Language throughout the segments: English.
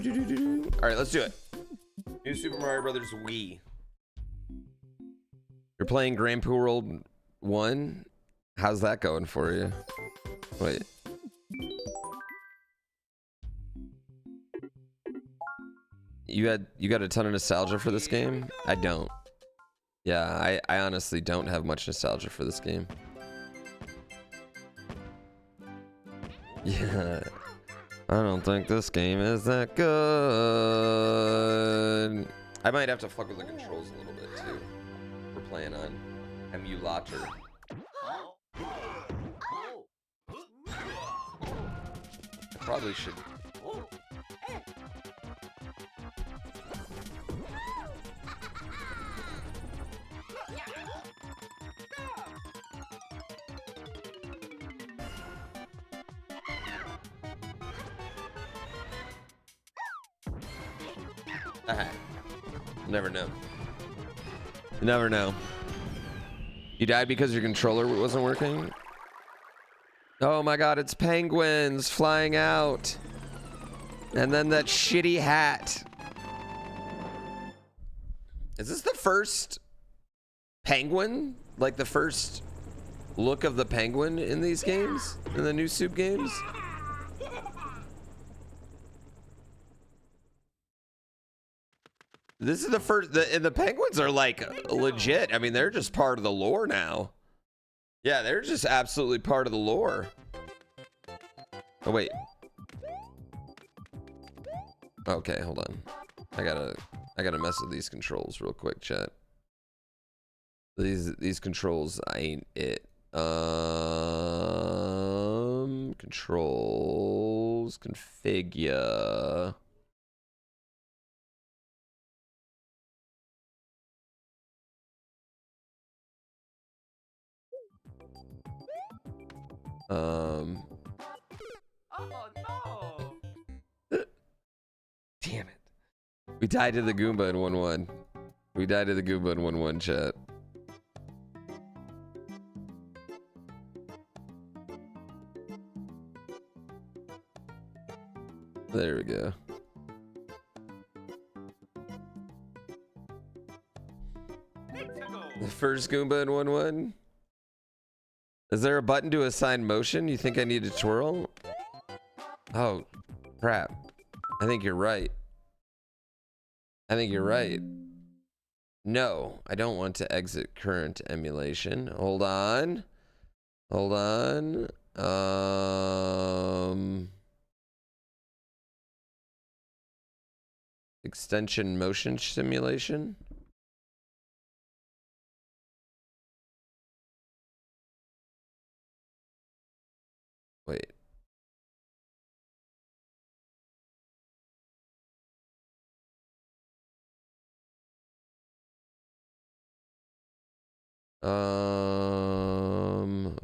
All right, let's do it. New Super Mario Brothers Wii. You're playing GrandPooBear World 1. How's that going for you? Wait. You got a ton of nostalgia for this game? I don't. Yeah, I honestly don't have much nostalgia for this game. Yeah. I don't think this game is that good. I might have to fuck with the controls a little bit too. We're playing on emulator. I probably should. Never know. You never know. You died because your controller wasn't working? Oh my god, it's penguins flying out. And then that shitty hat. Is this the first penguin? Like the first look of the penguin in these games? In the new Soup games? This is the first, the penguins are like legit. I mean, they're just part of the lore now. Yeah, they're just absolutely part of the lore. Oh, wait. Okay, hold on. I gotta mess with these controls real quick, chat. These controls ain't it. Controls, configure. Oh no! Damn it! We died to the Goomba in 1-1. We died to the Goomba in 1-1, chat. There we go. The first Goomba in 1-1. Is there a button to assign motion? You think I need to twirl? Oh, crap. I think you're right. I think you're right. No, I don't want to exit current emulation. Hold on. Hold on. Extension motion simulation. Wait.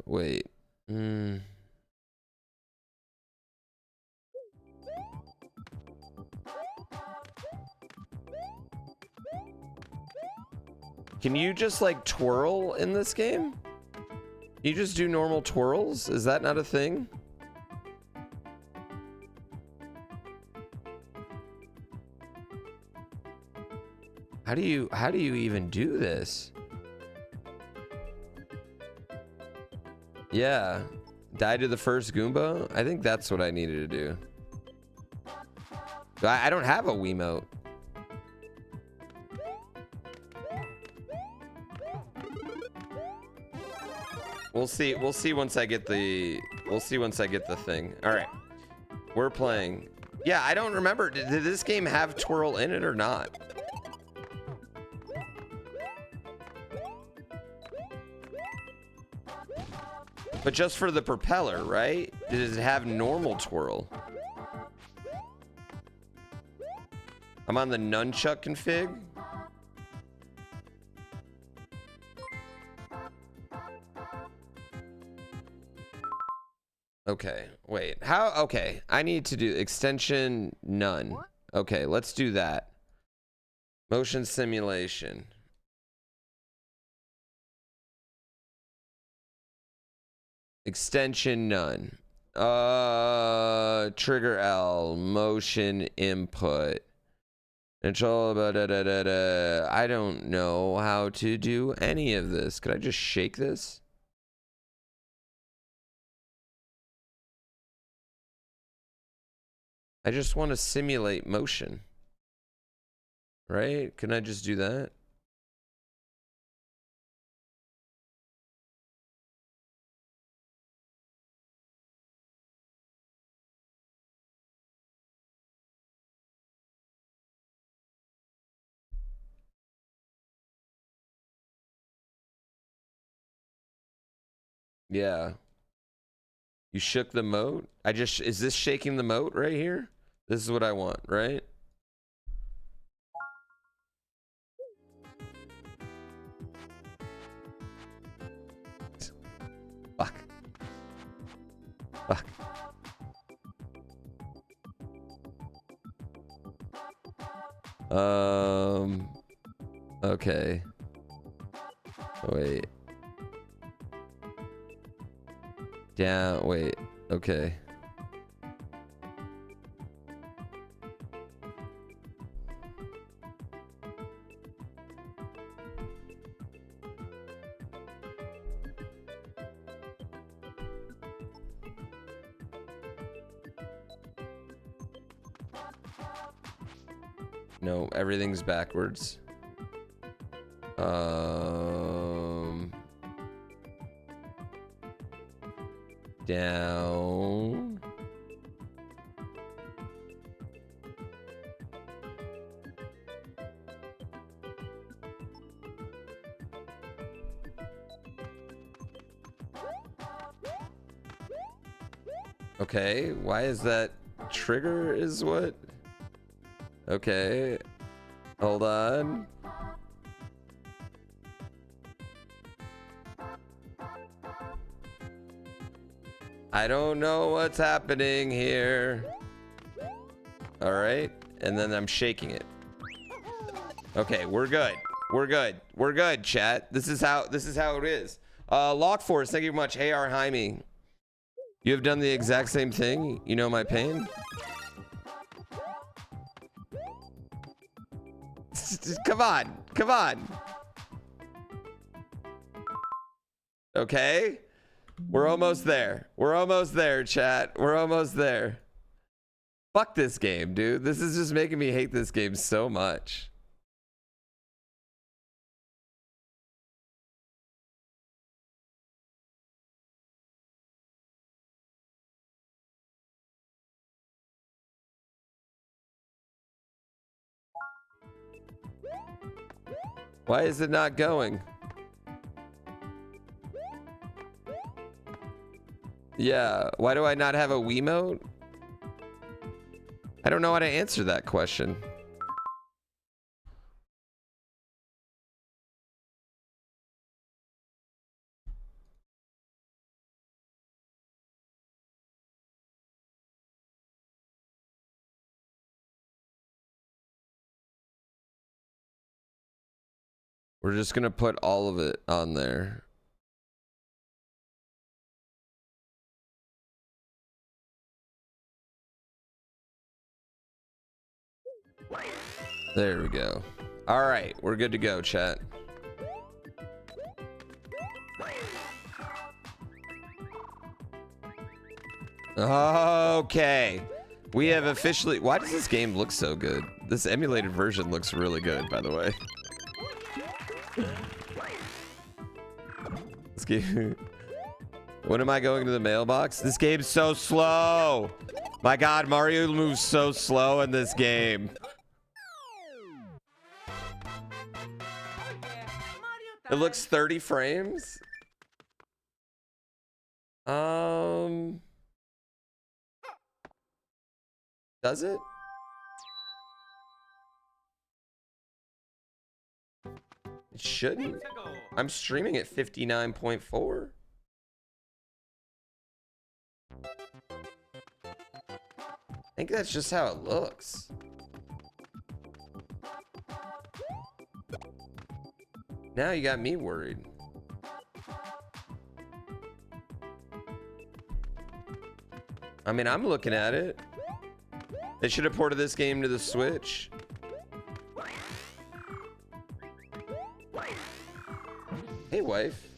Wait. Can you just like twirl in this game? Can you just do normal twirls? Is that not a thing? How do you even do this? Yeah. Die to the first Goomba? I think that's what I needed to do. I don't have a Wiimote. We'll see once I get the thing. All right. We're playing. Yeah, I don't remember. Did this game have twirl in it or not? But just for the propeller, right? Does it have normal twirl? I'm on the nunchuck config. Okay, wait. How? Okay, I need to do extension none. Okay, let's do that. Motion simulation. Extension none. Trigger L, motion input. Control, I don't know how to do any of this. Could I just shake this? I just want to simulate motion. Right? Can I just do that? Yeah. You shook the moat? Is this shaking the moat right here? This is what I want, right? Fuck. Fuck. Okay. Wait. Down, wait. Okay. No, everything's backwards. Down. Okay, why is that trigger is what? Okay, hold on. I don't know what's happening here. All right, and then I'm shaking it. Okay, we're good. We're good. We're good, chat. This is how it is. Lock Force, thank you very much. AR Jaime. You have done the exact same thing. You know my pain. Come on. Come on. Okay. We're almost there. We're almost there, chat. We're almost there. Fuck this game, dude. This is just making me hate this game so much. Why is it not going? Yeah, why do I not have a Wiimote? I don't know how to answer that question. We're just gonna put all of it on there. There we go. All right, we're good to go, chat. Okay. We have officially... Why does this game look so good? This emulated version looks really good, by the way. This game... When am I going to the mailbox? This game's so slow! My god, Mario moves so slow in this game. It looks 30 frames? Does it? It shouldn't. I'm streaming at 59.4. I think that's just how it looks. Now you got me worried. I mean, I'm looking at it. They should have ported this game to the Switch. Hey, wife.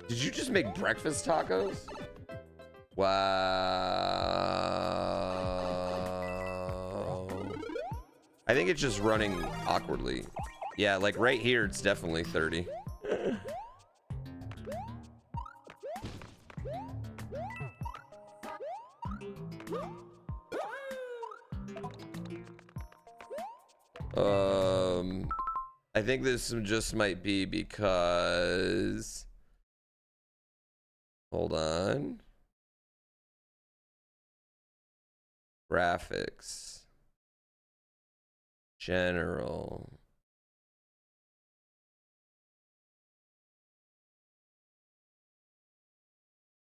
Did you just make breakfast tacos? Wow. I think it's just running awkwardly. Yeah, like right here, it's definitely 30. I think this just might be because... Hold on. Graphics. General.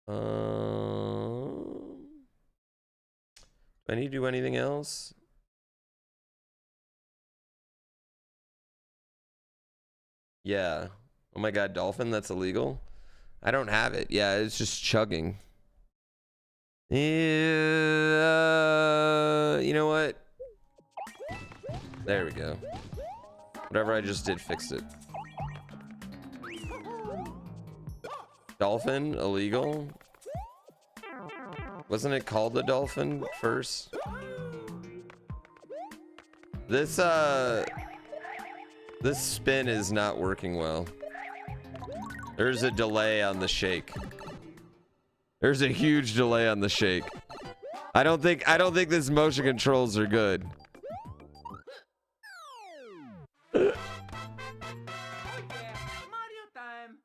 Do I need to do anything else? Yeah. Oh my god, dolphin, that's illegal? I don't have it. Yeah, it's just chugging. You know what? There we go. Whatever I just did fixed it. Dolphin, illegal? Wasn't it called the dolphin first? This spin is not working well. There's a delay on the shake. There's a huge delay on the shake. I don't think this motion controls are good. Oh yeah, Mario time.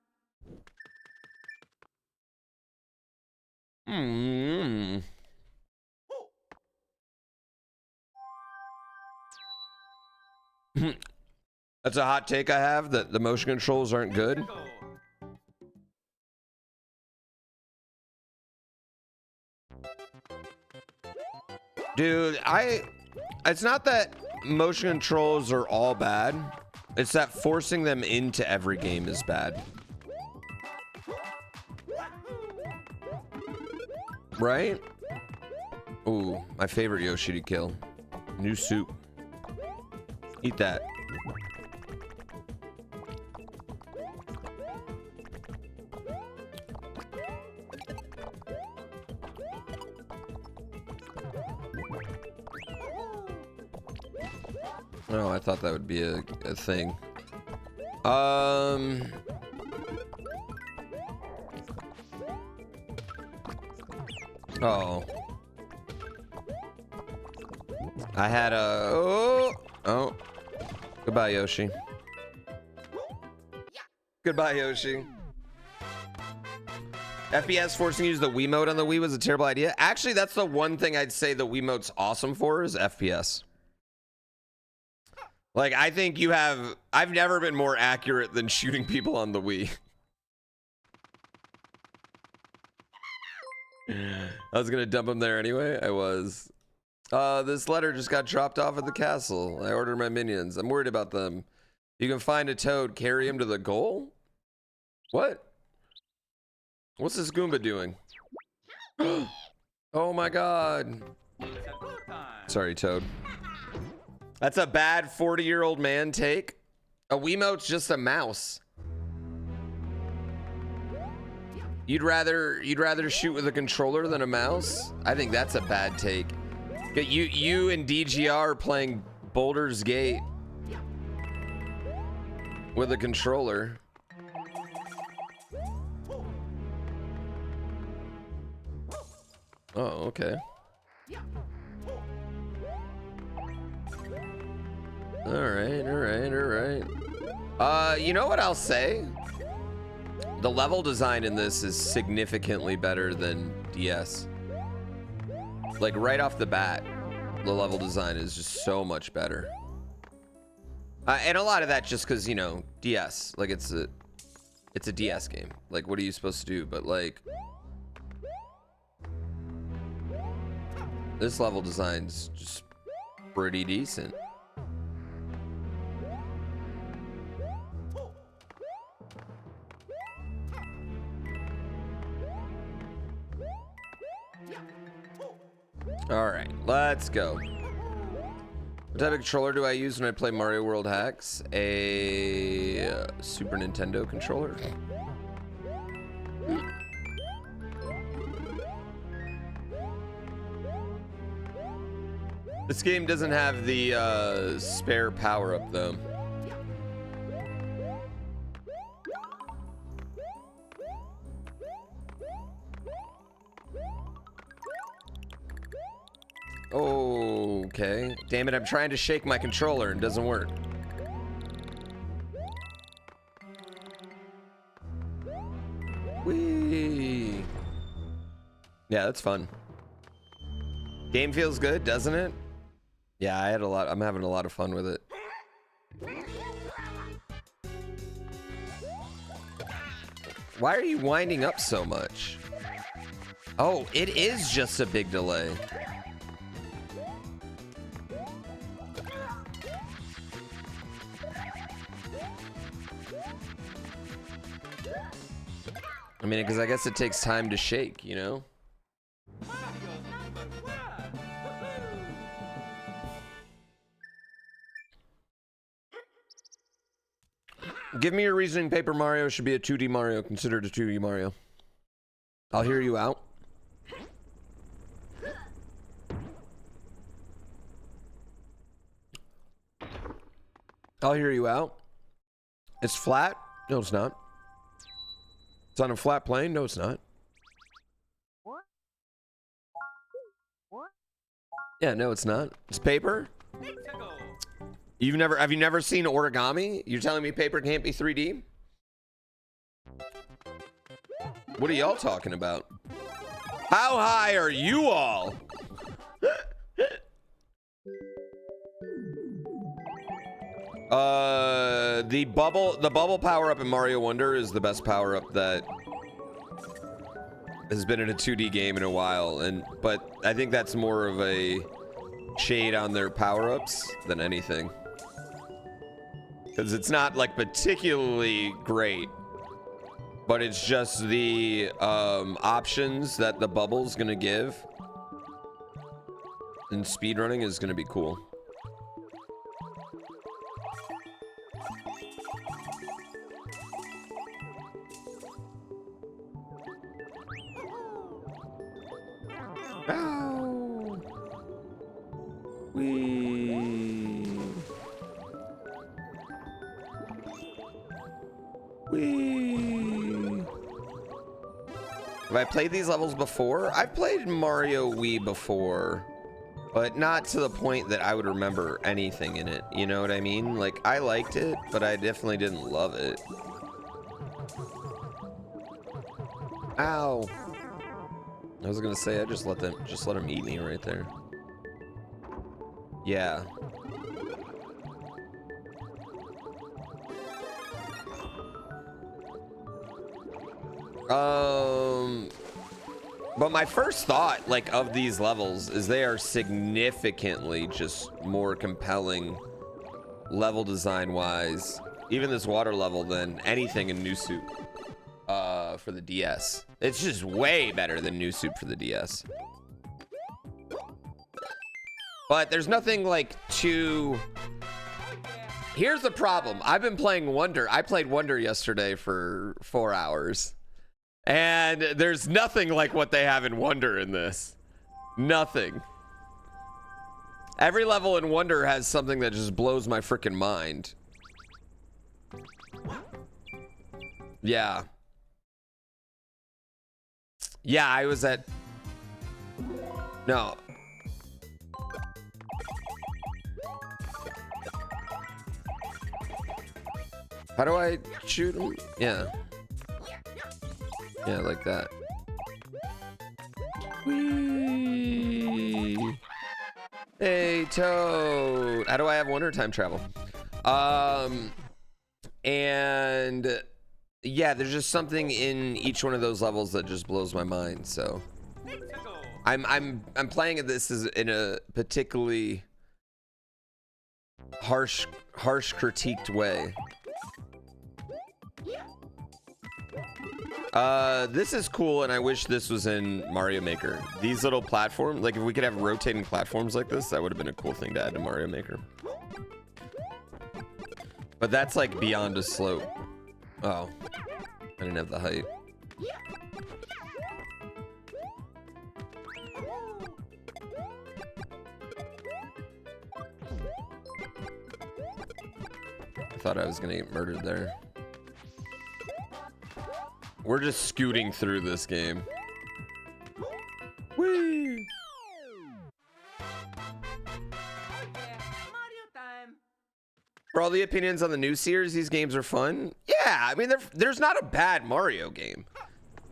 That's a hot take I have, that the motion controls aren't good. Dude, it's not that motion controls are all bad. It's that forcing them into every game is bad. Right? Ooh, my favorite Yoshi to kill. New soup. Eat that. Oh, I thought that would be a thing. Oh. I had a... Oh. Goodbye, Yoshi. Goodbye, Yoshi. FPS forcing you to use the Wiimote on the Wii was a terrible idea. Actually, that's the one thing I'd say the Wiimote's awesome for is FPS. Like, I think you have... I've never been more accurate than shooting people on the Wii. I was gonna dump him there anyway. I was. This letter just got dropped off at the castle. I ordered my minions. I'm worried about them. You can find a toad, carry him to the goal? What? What's this Goomba doing? Oh my god. Sorry, Toad. That's a bad 40-year-old man take. A Wiimote's just a mouse. You'd rather shoot with a controller than a mouse? I think that's a bad take. You and DGR are playing Boulder's Gate with a controller. Oh, okay. All right. You know what I'll say? The level design in this is significantly better than DS. Like right off the bat, the level design is just so much better. And a lot of that just because, you know, DS. Like it's a DS game. Like what are you supposed to do? But like this level design's just pretty decent. Let's go. What type of controller do I use when I play Mario World Hacks? A Super Nintendo controller. This game doesn't have the spare power-up though. Okay. Damn it, I'm trying to shake my controller and it doesn't work. Whee! Yeah, that's fun. Game feels good, doesn't it? Yeah, I'm having a lot of fun with it. Why are you winding up so much? Oh, it is just a big delay. I mean, because I guess it takes time to shake, you know? Give me your reasoning. Paper Mario should be a 2D Mario, considered a 2D Mario. I'll hear you out. I'll hear you out. It's flat? No, it's not. It's on a flat plane? No, it's not. Yeah, no, it's not. It's paper? Have you never seen origami? You're telling me paper can't be 3D? What are y'all talking about? How high are you all? The bubble power up in Mario Wonder is the best power up that has been in a 2D game in a while, but I think that's more of a shade on their power ups than anything, because it's not like particularly great, but it's just the options that the bubble's gonna give, and speedrunning is gonna be cool. Ow. Wee. Have I played these levels before? I've played Mario Wii before, but not to the point that I would remember anything in it. You know what I mean? Like, I liked it, but I definitely didn't love it. Ow. I was gonna say, I just let them eat me right there. Yeah. But my first thought, like, of these levels is they are significantly just more compelling level design wise, even this water level, than anything in New Soup for the DS. It's just way better than New Soup for the DS. But there's nothing like too... Here's the problem. I've been playing Wonder. I played Wonder yesterday for 4 hours. And there's nothing like what they have in Wonder in this. Nothing. Every level in Wonder has something that just blows my freaking mind. Yeah. Yeah, I was at... No. How do I shoot him? Yeah. Yeah, like that. Whee! Hey, Toad. How do I have Wonder time travel? And yeah, there's just something in each one of those levels that just blows my mind. So I'm playing this is in a particularly harsh critiqued way. This is cool, and I wish this was in Mario Maker. These little platforms, like if we could have rotating platforms like this, that would have been a cool thing to add to Mario Maker. But that's like beyond a slope. Oh, I didn't have the height. I thought I was gonna get murdered there. We're just scooting through this game. Whee! Oh yeah, Mario time. For all the opinions on the new series, these games are fun. Yeah, I mean, there's not a bad Mario game.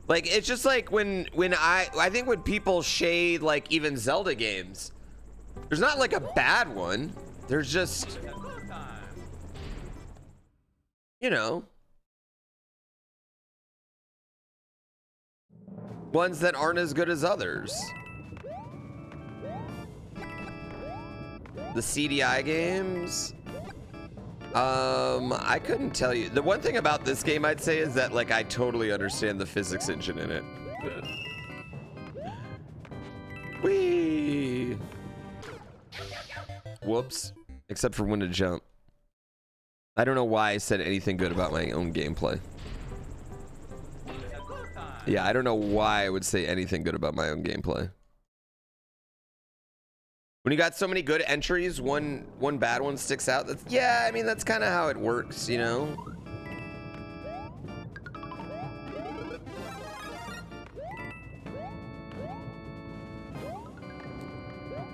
Like, it's just like when I think when people shade like even Zelda games, there's not like a bad one. There's just, It's a good time. you know, ones that aren't as good as others. The CDI games, I couldn't tell you. The one thing about this game I'd say is that like I totally understand the physics engine in it. Whee! Whoops. Except for when to jump. I don't know why I said anything good about my own gameplay. It's a good time. Yeah, I don't know why I would say anything good about my own gameplay. When you got so many good entries, one bad one sticks out. That's, yeah, I mean, that's kind of how it works, you know?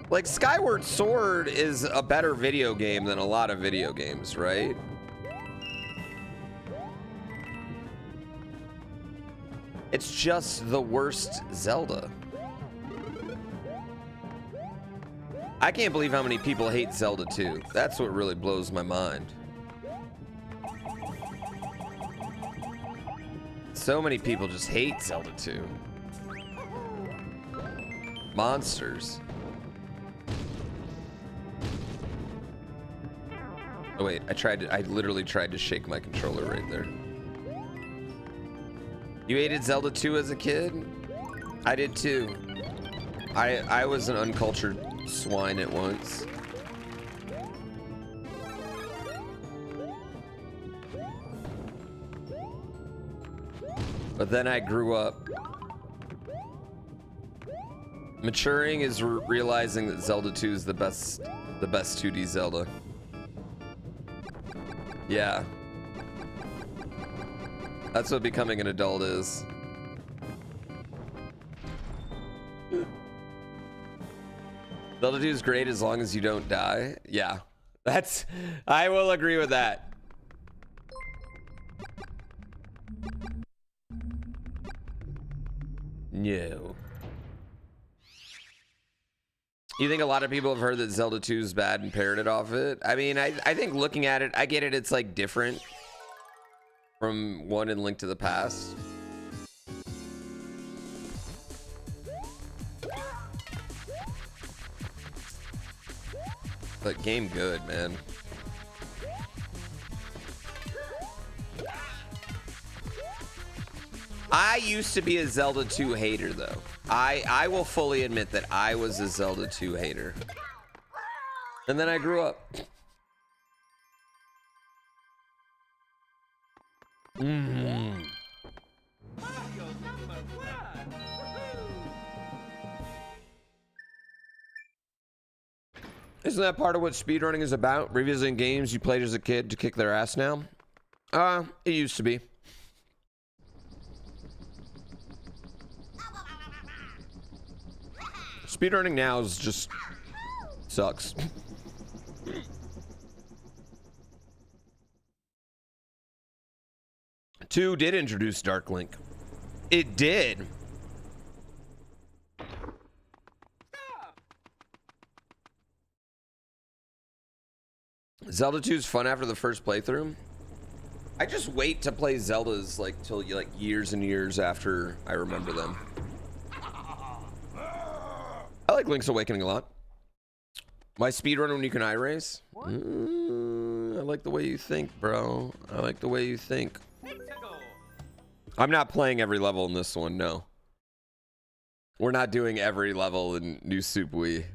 Like, Skyward Sword is a better video game than a lot of video games, right? It's just the worst Zelda. I can't believe how many people hate Zelda 2. That's what really blows my mind. So many people just hate Zelda 2. Monsters. Oh wait, I literally tried to shake my controller right there. You hated Zelda 2 as a kid? I did too. I was an uncultured swine at once. But then I grew up. Maturing is realizing that Zelda 2 is the best 2D Zelda. Yeah. That's what becoming an adult is. Zelda 2 is great as long as you don't die. Yeah. I will agree with that. No. You think a lot of people have heard that Zelda 2 is bad and parroted off it? I mean, I think looking at it, I get it. It's like different from 1 and Link to the Past. But game good, man. I used to be a Zelda 2 hater, though. I will fully admit that I was a Zelda 2 hater. And then I grew up. Mario #1. Isn't that part of what speedrunning is about? Revisiting games you played as a kid to kick their ass now? It used to be. Speedrunning now is just sucks. 2 did introduce Dark Link. It did. Zelda 2 is fun after the first playthrough. I just wait to play Zeldas like till like years and years after I remember them. I like Link's Awakening a lot. Why speedrun when you can iRace? I like the way you think, bro. I like the way you think. Let's go. I'm not playing every level in this one, no. We're not doing every level in New Soup Wii.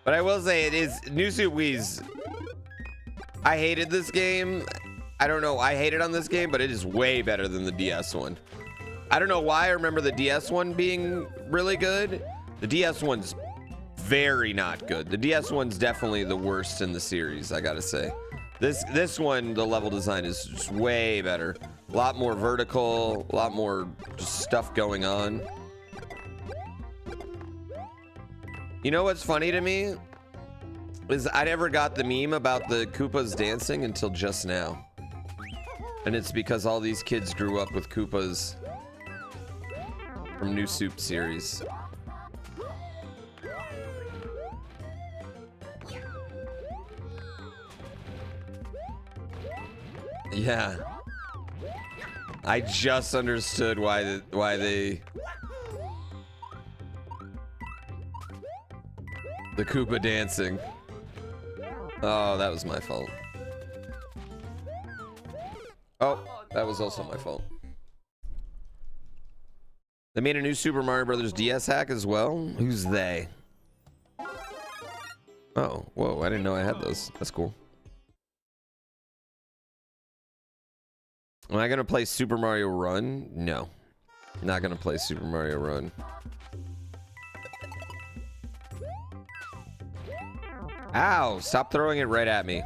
But I will say it is New Soup Wii's. I hated this game. I don't know. I hated on this game, but it is way better than the DS one. I don't know why I remember the DS one being really good. The DS one's very not good. The DS one's definitely the worst in the series, I gotta say. This one, the level design is just way better. A lot more vertical, a lot more just stuff going on. You know what's funny to me? Is I never got the meme about the Koopas dancing until just now. And it's because all these kids grew up with Koopas from New Soup series. Yeah. I just understood why they the Koopa dancing. Oh, that was my fault. Oh, that was also my fault. They made a new Super Mario Brothers DS hack as well. Who's they? Oh, whoa, I didn't know I had those. That's cool. Am I gonna play Super Mario Run? No. Not gonna play Super Mario Run. Ow! Stop throwing it right at me.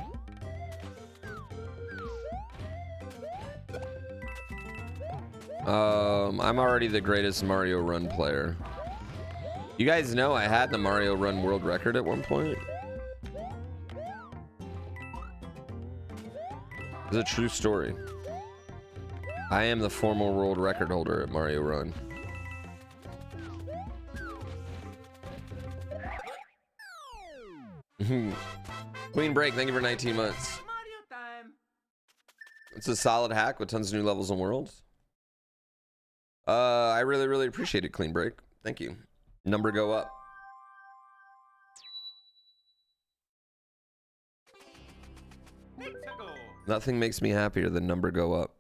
I'm already the greatest Mario Run player. You guys know I had the Mario Run world record at one point. It's a true story. I am the former world record holder at Mario Run. Queen Break, thank you for 19 months. Mario time. It's a solid hack with tons of new levels and worlds. I really appreciate it, Clean Break. Thank you. Number go up. Nothing makes me happier than number go up.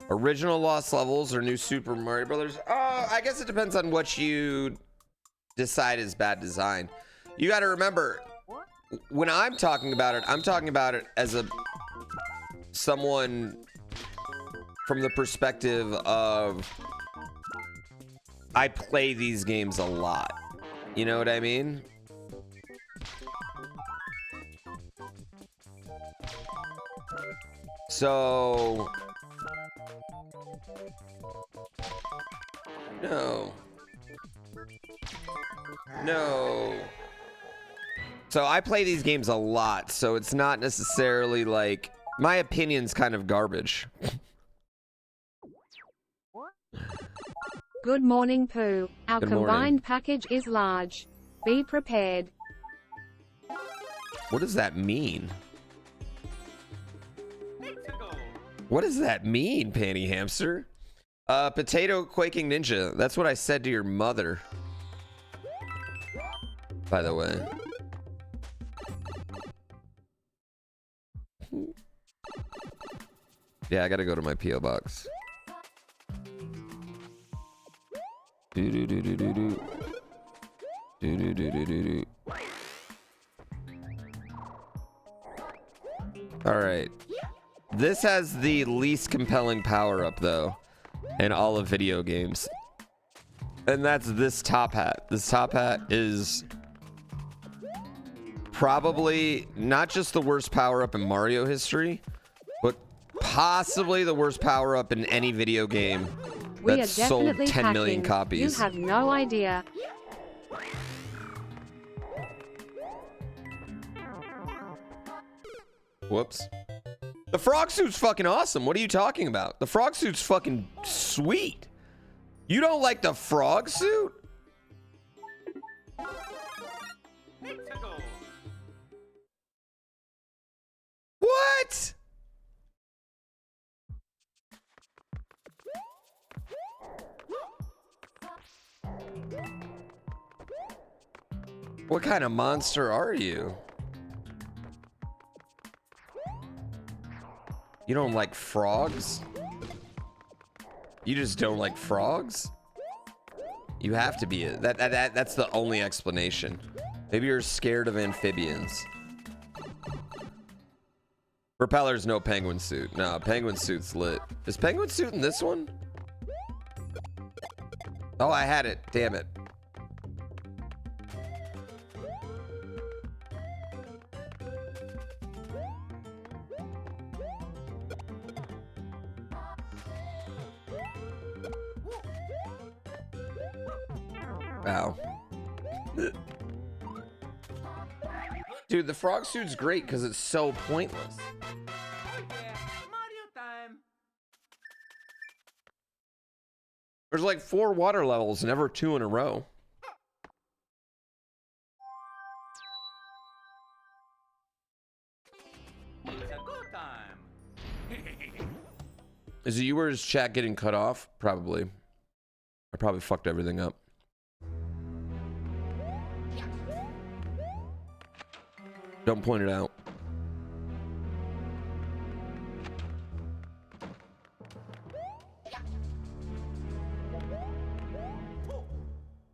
Original Lost Levels or new Super Mario Brothers? I guess it depends on what you decide is bad design. You got to remember, when I'm talking about it as someone from the perspective of I play these games a lot. You know what I mean? So no. So I play these games a lot, so it's not necessarily like my opinion's kind of garbage. Good morning, Pooh. Our Good combined morning. package is large. Be prepared. What does that mean? What does that mean, Panty Hamster? Potato Quaking Ninja. That's what I said to your mother. By the way. Yeah, I gotta go to my P.O. box. Do-do-do-do-do-do. Do-do-do-do-do-do. Alright. This has the least compelling power-up, though, in all of video games. And that's this top hat. This top hat is probably not just the worst power-up in Mario history, but possibly the worst power-up in any video game We are that's sold definitely 10 million packing. copies. You have no idea. Whoops. The frog suit's fucking awesome. What are you talking about? The frog suit's fucking sweet. You don't like the frog suit? What? What kind of monster are you? You don't like frogs? You just don't like frogs? You have to be it. That's the only explanation. Maybe you're scared of amphibians. Propeller's no penguin suit. No, penguin suit's lit. Is penguin suit in this one? Oh, I had it. Damn it. Wow. Dude, the frog suit's great because it's so pointless. Oh yeah, Mario time. There's like 4 water levels, never 2 in a row. It's a good time. Is it you or is chat getting cut off? Probably. I probably fucked everything up. Don't point it out.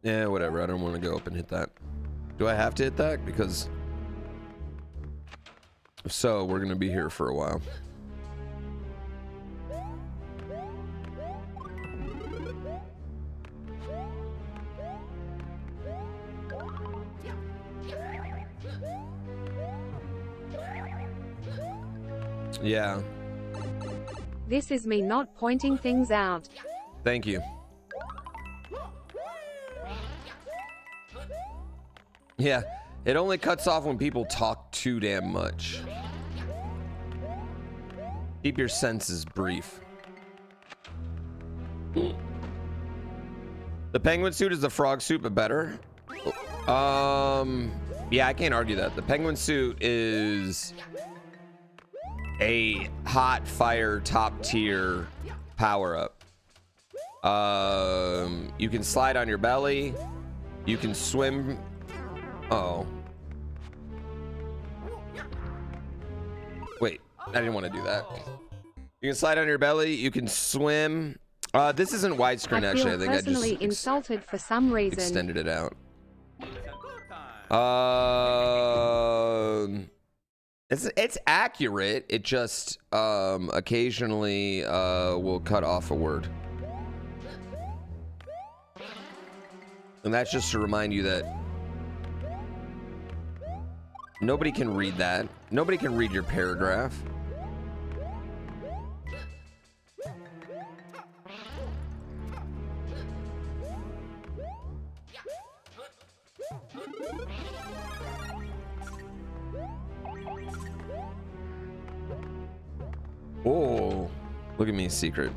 Yeah, whatever. I don't want to go up and hit that. Do I have to hit that? Because if so, we're going to be here for a while. Yeah. This is me not pointing things out. Thank you. Yeah, it only cuts off when people talk too damn much. Keep your senses brief. The penguin suit is the frog suit, but better. Yeah, I can't argue that. The penguin suit is a hot fire top tier power up. You can slide on your belly. You can swim. Oh. Wait, I didn't want to do that. You can slide on your belly. You can swim. This isn't widescreen, I feel actually. I think I personally just insulted for some reason. extended it out. It's a good time. It's accurate. It just occasionally will cut off a word. And that's just to remind you that nobody can read that. Nobody can read your paragraph. Oh, look at me, secret.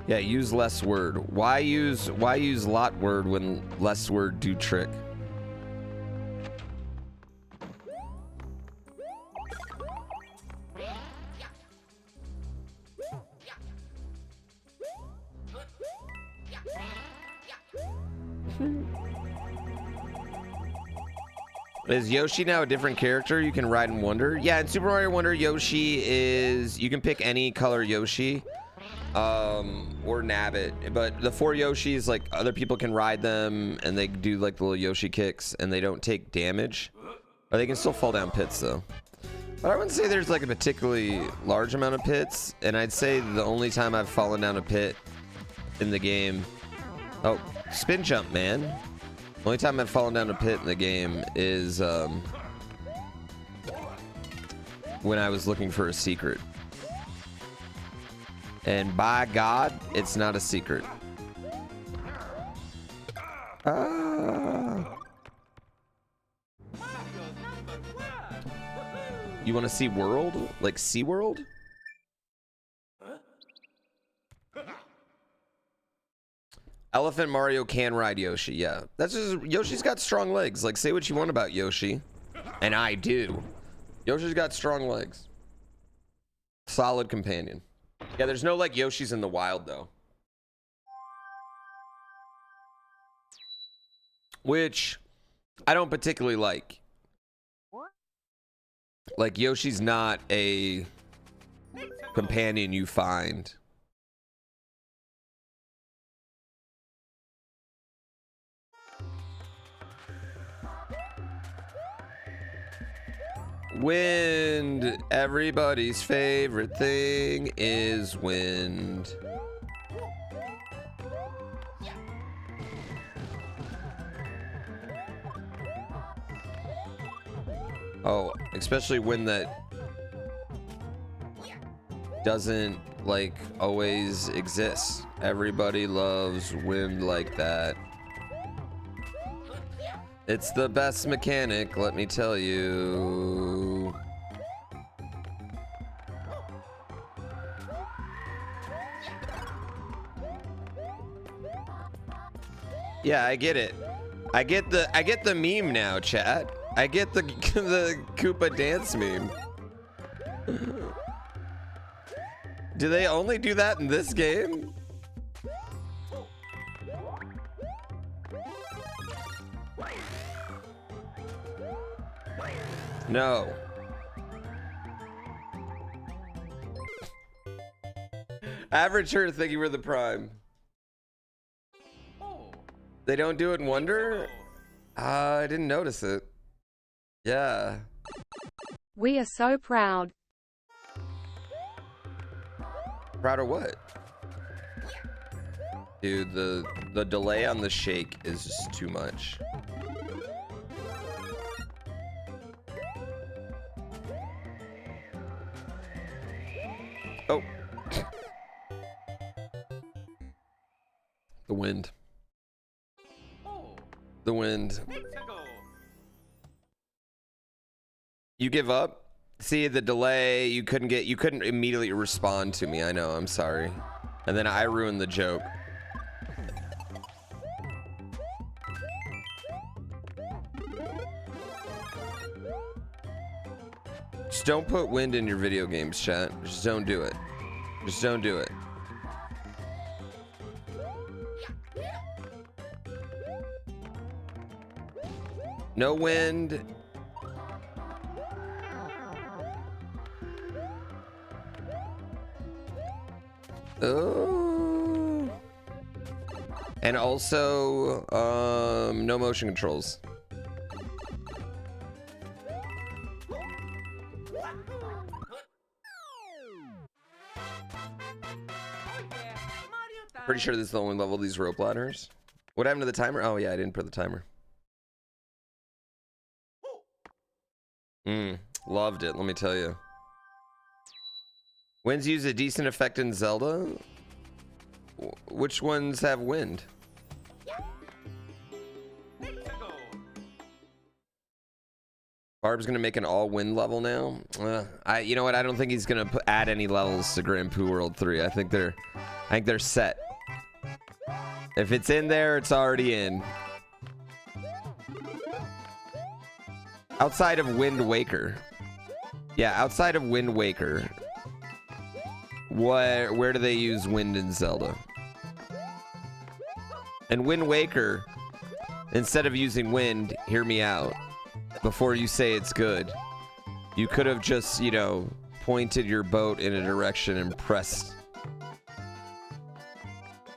Yeah, use less word. Why use lot word when less word do trick? Is Yoshi now a different character you can ride in Wonder? Yeah, in Super Mario Wonder, Yoshi is... You can pick any color Yoshi. Or Nabbit. But the 4 Yoshis, like, other people can ride them, and they do, like, the little Yoshi kicks, and they don't take damage. Or they can still fall down pits, though. But I wouldn't say there's, like, a particularly large amount of pits. And I'd say the only time I've fallen down a pit in the game... Oh, spin jump, man. The only time I've fallen down a pit in the game is when I was looking for a secret. And by God, it's not a secret. You want to see World? Like SeaWorld? Elephant Mario can ride Yoshi, yeah. That's just, Yoshi's got strong legs. Like, say what you want about Yoshi. And I do. Yoshi's got strong legs. Solid companion. Yeah, there's no, like, Yoshis in the wild, though. Which I don't particularly like. Like, Yoshi's not a companion you find. Wind. Everybody's favorite thing is wind. Oh, especially when that doesn't like always exist. Everybody loves wind like that. It's the best mechanic, let me tell you. Yeah, I get it. I get the meme now, chat. I get the the Koopa dance meme. Do they only do that in this game? No. Average her, thank you for the prime. Oh. They don't do it in Wonder? I didn't notice it. Yeah. We are so proud. Proud of what? Dude, the delay on the shake is just too much. Oh. The wind. Oh. The wind. Mexico. You give up? See the delay, you couldn't immediately respond to me. I know, I'm sorry. And then I ruined the joke. Just don't put wind in your video games, chat. Just don't do it. Just don't do it. No wind. Oh. And also, no motion controls. Pretty sure this is the only level of these rope ladders. What happened to the timer? Oh yeah, I didn't put the timer. Loved it, let me tell you. Winds use a decent effect in Zelda? Which ones have wind? Barb's gonna make an all-wind level now. You know what? I don't think he's gonna add any levels to GrandPooBear World 3. I think they're set. If it's in there, it's already in. Outside of Wind Waker. Yeah, outside of Wind Waker. Where do they use wind in Zelda? And Wind Waker, instead of using wind, hear me out. Before you say it's good, you could have just, you know, pointed your boat in a direction and pressed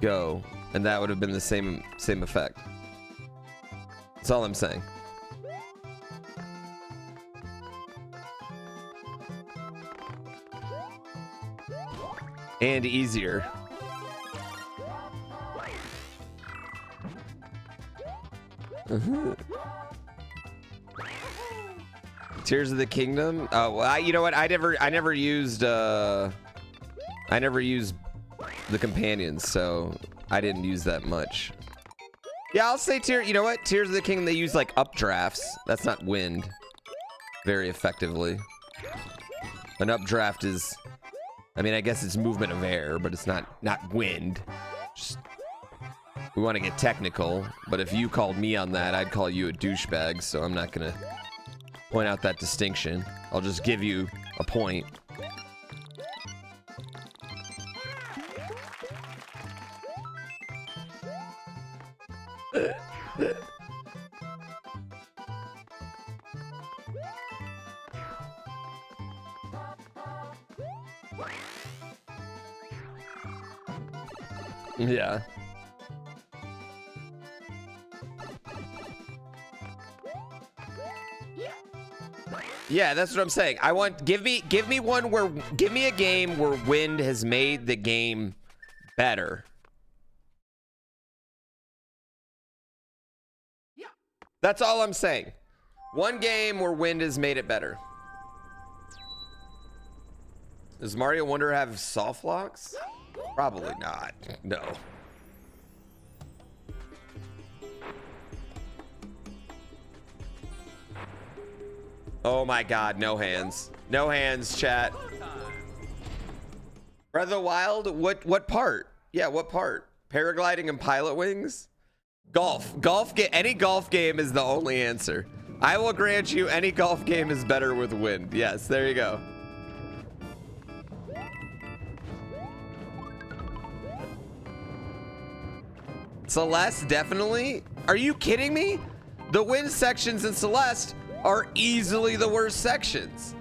go, and that would have been the same effect. That's all I'm saying. And easier. Tears of the Kingdom. Oh, well, you know what? I never used the companions, so I didn't use that much. Yeah, I'll say you know what? Tears of the Kingdom, they use like updrafts. That's not wind very effectively. An updraft is, I mean, I guess it's movement of air, but it's not wind. Just, we want to get technical, but if you called me on that, I'd call you a douchebag, so I'm not gonna point out that distinction. I'll just give you a point. Yeah. Yeah, that's what I'm saying. I want give me one where give me a game where wind has made the game better. That's all I'm saying. One game where wind has made it better. Does Mario Wonder have soft locks? Probably not. No. Oh my god, no hands. No hands, chat. Breath of the Wild? What part? Yeah, what part? Paragliding and pilot wings? Golf. Any golf game is the only answer. I will grant you any golf game is better with wind. Yes, there you go. Celeste, definitely. Are you kidding me? The wind sections in Celeste are easily the worst sections.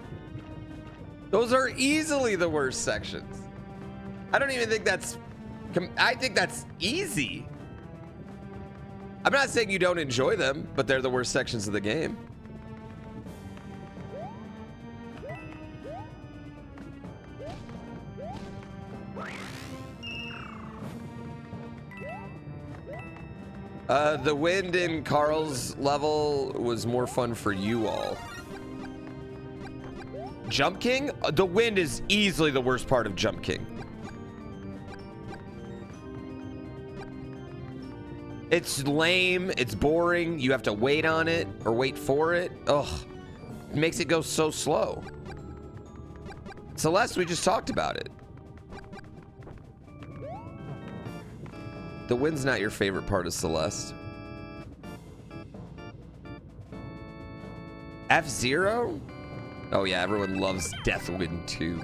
Those are easily the worst sections. I don't even think that's... I think that's easy. I'm not saying you don't enjoy them, but they're the worst sections of the game. The wind in Carl's level was more fun for you all. Jump King? The wind is easily the worst part of Jump King. It's lame, it's boring, you have to wait on it or wait for it. Ugh, it makes it go so slow. Celeste, we just talked about it. The wind's not your favorite part of Celeste. F-Zero? Oh yeah, everyone loves Deathwind 2.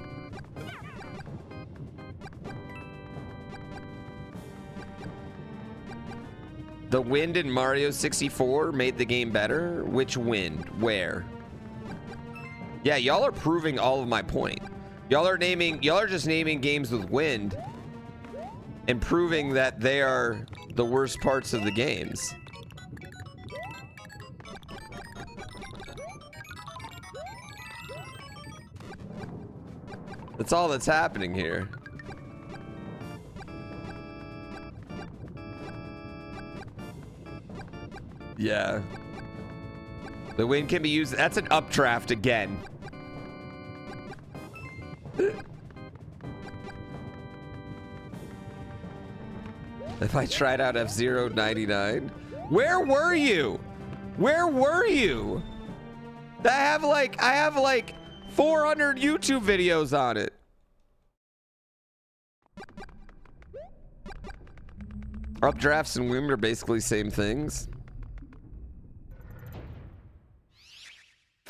The wind in Mario 64 made the game better? Which wind? Where? Yeah, y'all are proving all of my point. Y'all are just naming games with wind and proving that they are the worst parts of the games. That's all that's happening here. Yeah. The wind can be used. That's an updraft again. If I tried out F-Zero 99, where were you? Where were you? I have like 400 YouTube videos on it. Updrafts and wind are basically same things.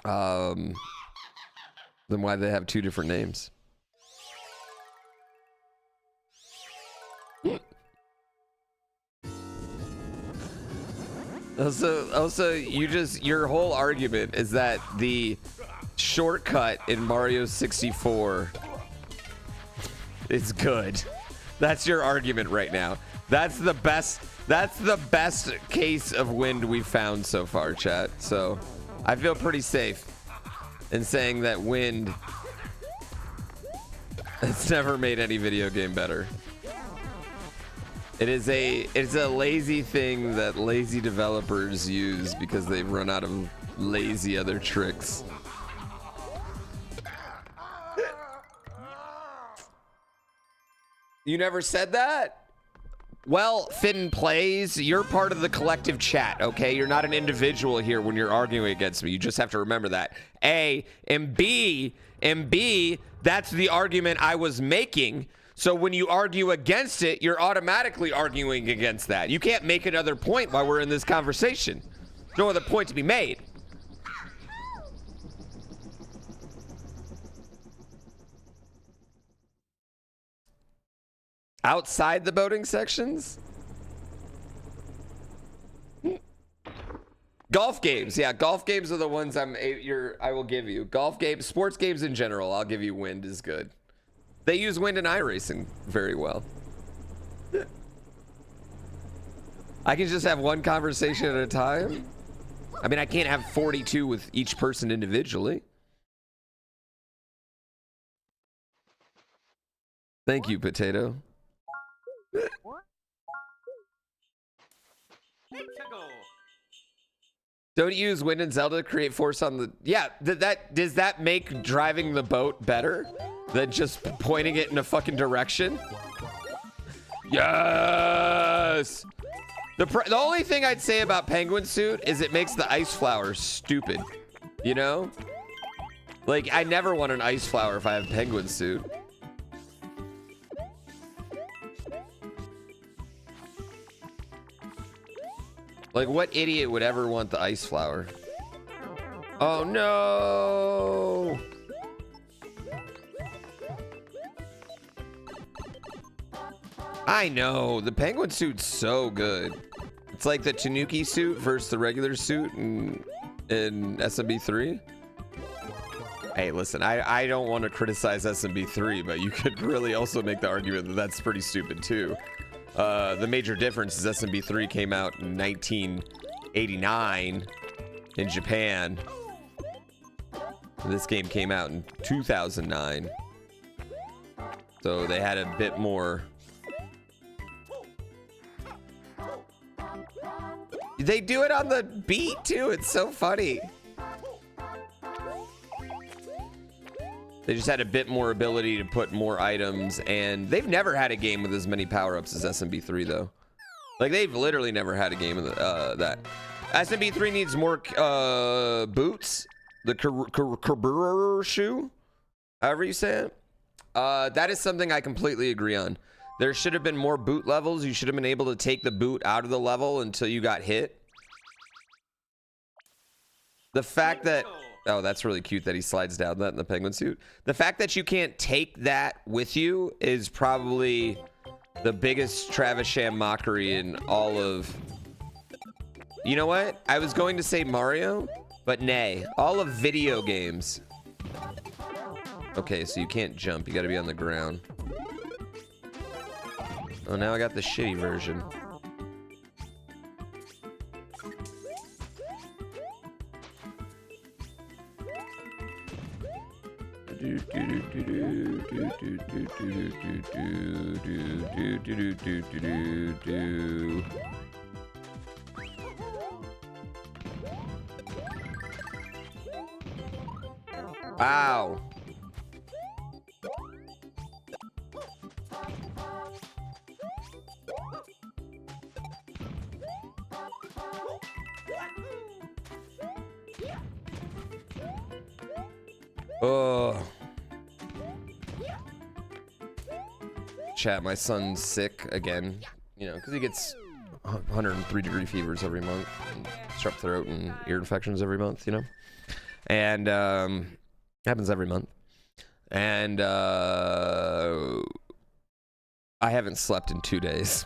Then why do they have two different names? Also, your whole argument is that the shortcut in Mario 64 is good. That's your argument right now. That's the best case of wind we've found so far, chat. So I feel pretty safe in saying that wind has never made any video game better. It's a lazy thing that lazy developers use because they've run out of lazy other tricks. You never said that? Well, Finn Plays, you're part of the collective chat, okay? You're not an individual here when you're arguing against me. You just have to remember that. A, and B, that's the argument I was making. So when you argue against it, you're automatically arguing against that. You can't make another point while we're in this conversation. There's no other point to be made. Outside the boating sections? Golf games. Yeah, golf games are the ones I will give you. Golf games, sports games in general, I'll give you wind is good. They use wind in iRacing very well. I can just have one conversation at a time. I mean, I can't have 42 with each person individually. Thank you, Potato. Don't use wind and Zelda to create force on the... Yeah, does that make driving the boat better than just pointing it in a fucking direction? Yes! The only thing I'd say about Penguin Suit is it makes the ice flower stupid. You know? Like, I never want an ice flower if I have Penguin Suit. Like, what idiot would ever want the ice flower? Oh, no! I know. The penguin suit's so good. It's like the Tanuki suit versus the regular suit in SMB3. Hey, listen, I don't want to criticize SMB3, but you could really also make the argument that that's pretty stupid, too. The major difference is SMB3 came out in 1989 in Japan. And this game came out in 2009. So they had a bit more. They do it on the beat too. It's so funny. They just had a bit more ability to put more items, and they've never had a game with as many power-ups as SMB3 though. Like, they've literally never had a game with that. SMB3 needs more boots. The Kerber shoe, however you say it. That is something I completely agree on. There should have been more boot levels. You should have been able to take the boot out of the level until you got hit. The fact that... Oh, that's really cute that he slides down that in the penguin suit. The fact that you can't take that with you is probably the biggest Travis-sham mockery in all of... You know what? I was going to say Mario, but nay. All of video games. Okay, so you can't jump. You gotta be on the ground. Oh, now I got the shitty version. Wow. Oh. Chat, my son's sick again, you know, because he gets 103-degree fevers every month, and strep throat and ear infections every month, you know, and happens every month. And I haven't slept in 2 days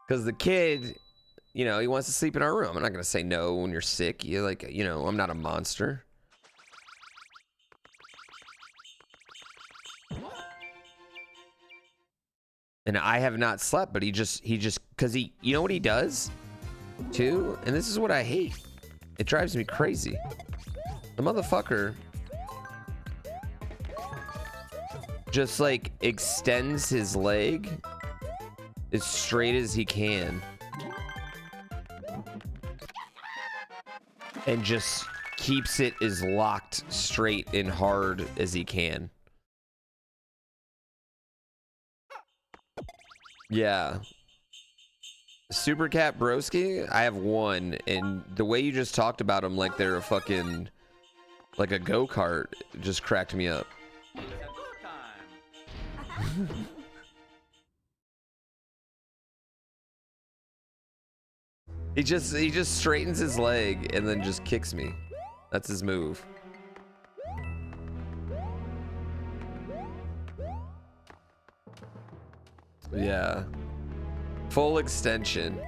because the kid, you know, he wants to sleep in our room. I'm not gonna say no when you're sick. You like, you know, I'm not a monster. And I have not slept, but he just, cause he, you know what he does too? And this is what I hate. It drives me crazy. The motherfucker just like extends his leg as straight as he can. And just keeps it as locked straight and hard as he can. Yeah. Super Cat Broski, I have one, and the way you just talked about them like they're a fucking, like a go-kart, just cracked me up. He just straightens his leg and then just kicks me. That's his move. Yeah. Full extension.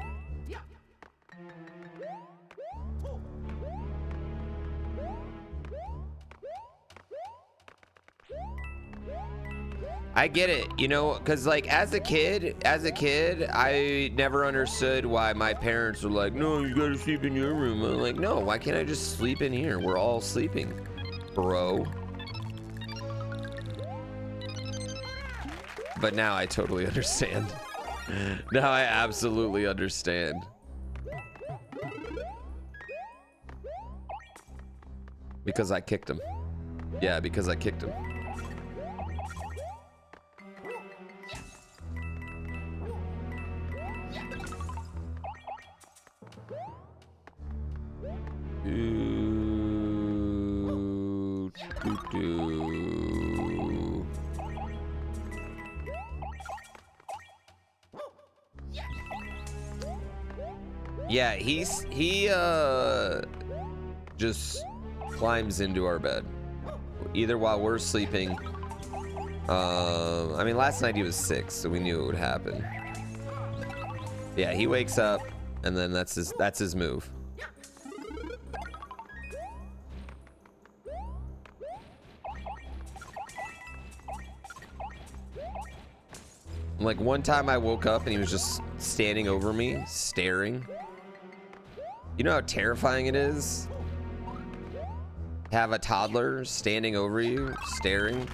I get it, you know, because like as a kid, I never understood why my parents were like, no, you gotta sleep in your room. I'm like, no, why can't I just sleep in here? We're all sleeping, bro. But now I totally understand. Now I absolutely understand. Because I kicked him. Yeah, because I kicked him. Yeah, he just climbs into our bed, either while we're sleeping. I mean, last night he was 6, so we knew it would happen. Yeah, he wakes up, and then that's his move. Like one time I woke up and he was just standing over me, staring. You know how terrifying it is? Have a toddler standing over you, staring.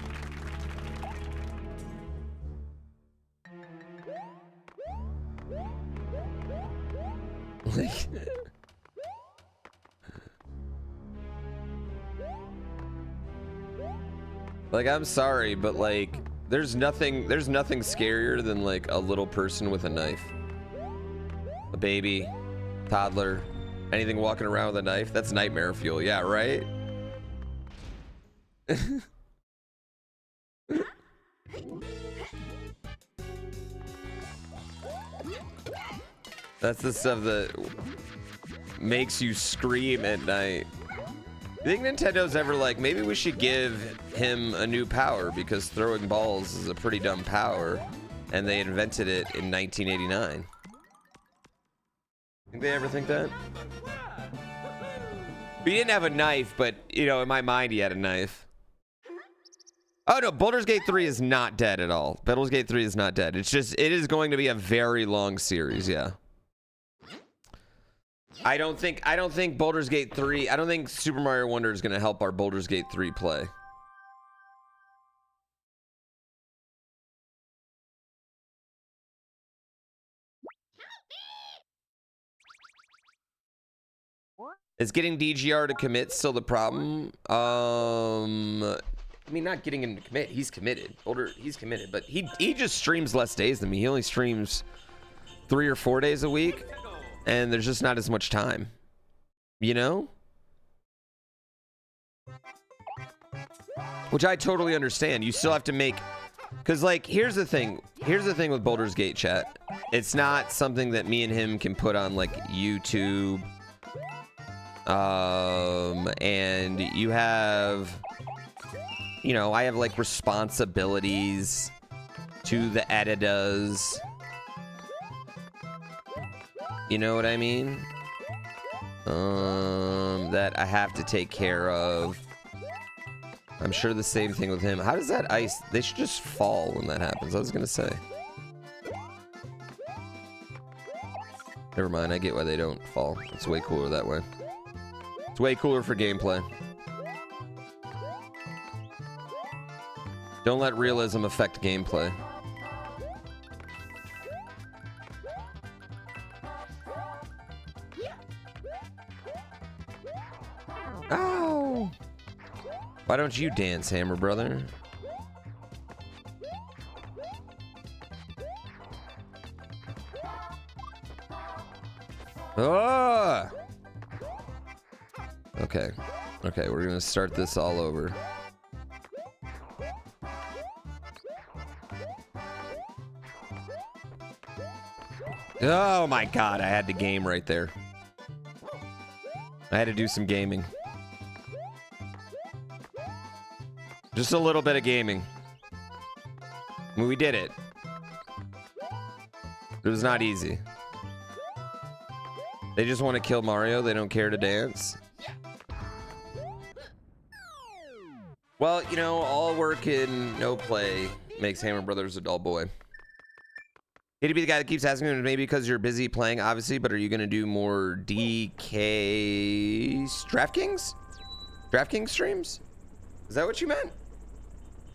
Like, I'm sorry, but like, there's nothing scarier than like a little person with a knife. A baby, toddler, anything walking around with a knife. That's nightmare fuel. Yeah, right? That's the stuff that makes you scream at night. You think Nintendo's ever like, maybe we should give him a new power because throwing balls is a pretty dumb power, and they invented it in 1989. Think they ever think that? He didn't have a knife, but you know, in my mind, he had a knife. Oh no, Baldur's Gate 3 is not dead at all. Baldur's Gate 3 is not dead. It's just, it is going to be a very long series, yeah. I don't think Baldur's Gate 3, I don't think Super Mario Wonder is going to help our Baldur's Gate 3 play. Is getting DGR to commit still the problem? I mean, not getting him to commit. He's committed. He's committed, but he just streams less days than me. He only streams 3 or 4 days a week, and there's just not as much time. You know? Which I totally understand. You still have to make, because like, here's the thing with Baldur's Gate, chat. It's not something that me and him can put on like YouTube. And you have, you know, I have like responsibilities to the editors. You know what I mean? That I have to take care of. I'm sure the same thing with him. How does that ice? They should just fall when that happens. I was gonna say. Never mind. I get why they don't fall. It's way cooler that way. It's way cooler for gameplay. Don't let realism affect gameplay. Ow! Why don't you dance, Hammer Brother? Ah! Okay. Okay, we're gonna start this all over. Oh my god, I had to game right there. I had to do some gaming. Just a little bit of gaming. I mean, we did it. It was not easy. They just want to kill Mario. They don't care to dance. Well, you know, all work and no play makes Hammer Brothers a dull boy. Hate to be the guy that keeps asking me, maybe because you're busy playing, obviously, but are you going to do more DK DraftKings? DraftKings streams? Is that what you meant?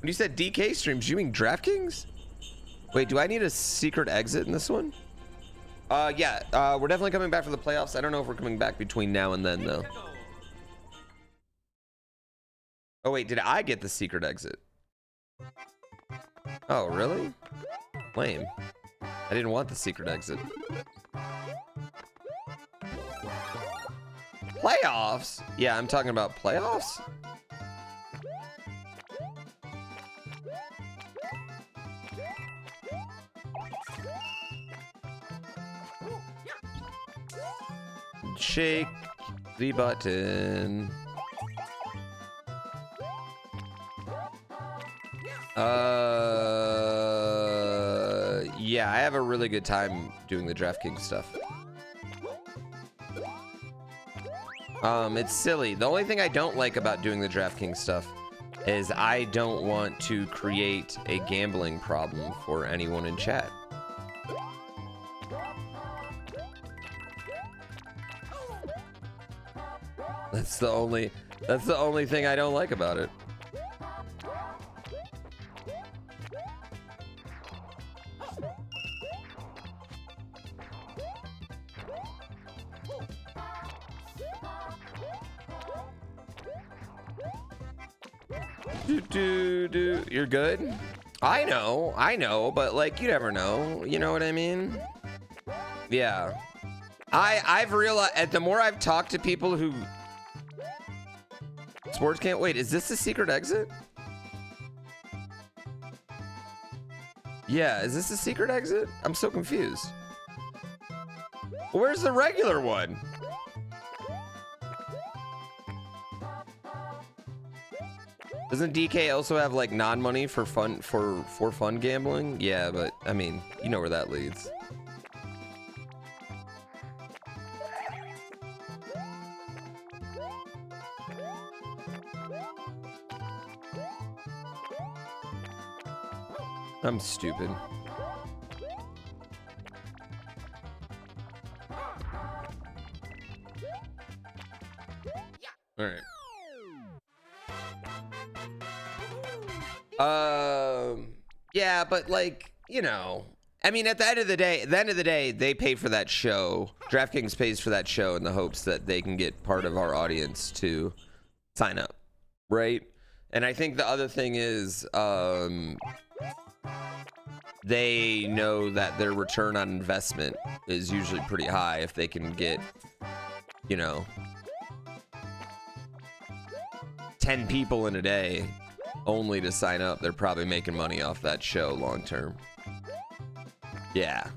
When you said DK streams, you mean DraftKings? Wait, do I need a secret exit in this one? Yeah, we're definitely coming back for the playoffs. I don't know if we're coming back between now and then, though. Oh, wait, did I get the secret exit? Oh, really? Lame. I didn't want the secret exit. Playoffs? Yeah, I'm talking about playoffs? Shake the button. Yeah, I have a really good time doing the DraftKings stuff. It's silly. The only thing I don't like about doing the DraftKings stuff is I don't want to create a gambling problem for anyone in chat. That's the only thing I don't like about it. You're good? I know, but like you never know. You know what I mean? Yeah. I've realized the more I've talked to people who sports can't wait, is this the secret exit? Yeah, is this the secret exit? I'm so confused. Where's the regular one? Doesn't DK also have like non-money for fun gambling? Yeah, but I mean, you know where that leads. I'm stupid. All right. Yeah, but like, you know, I mean, at the end of the day, they pay for that show. DraftKings pays for that show in the hopes that they can get part of our audience to sign up, right? And I think the other thing is, they know that their return on investment is usually pretty high if they can get, you know, 10 people in a day only to sign up. They're probably making money off that show long term. Yeah.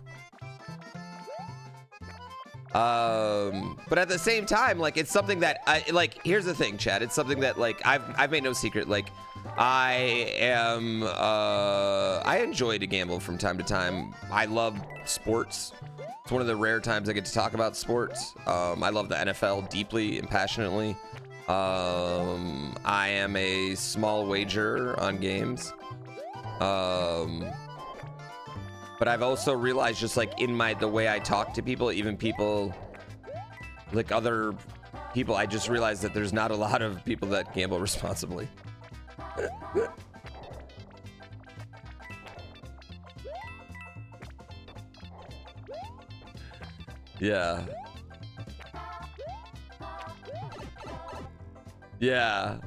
But at the same time, like, it's something that like, here's the thing, Chad. It's something that like I've made no secret. Like, I enjoy to gamble from time to time. I love sports. It's one of the rare times I get to talk about sports. I love the NFL deeply and passionately. I am a small wagerer on games. But I've also realized, just like in the way I talk to people, even people like other people, I just realized that there's not a lot of people that gamble responsibly. Yeah. Yeah.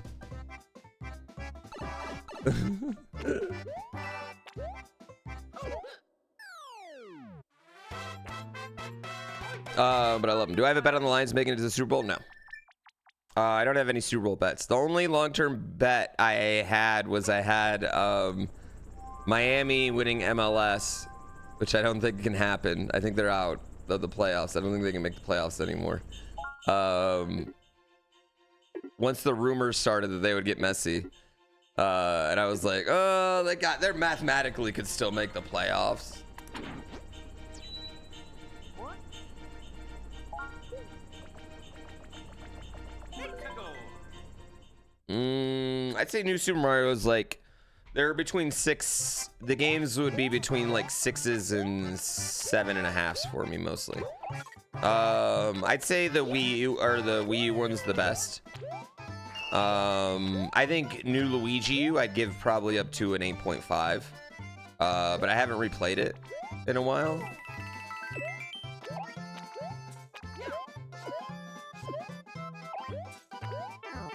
But I love them. Do I have a bet on the Lions making it to the Super Bowl? No. I don't have any Super Bowl bets. The only long-term bet I had was Miami winning MLS, which I don't think can happen. I think they're out of the playoffs. I don't think they can make the playoffs anymore. Once the rumors started that they would get Messi, and I was like, oh, they mathematically could still make the playoffs. I'd say New Super Mario is like They're between the games would be between like 6s and 7.5s for me mostly. I'd say the Wii U one's the best. I think New Luigi U I'd give probably up to an 8.5. But I haven't replayed it in a while.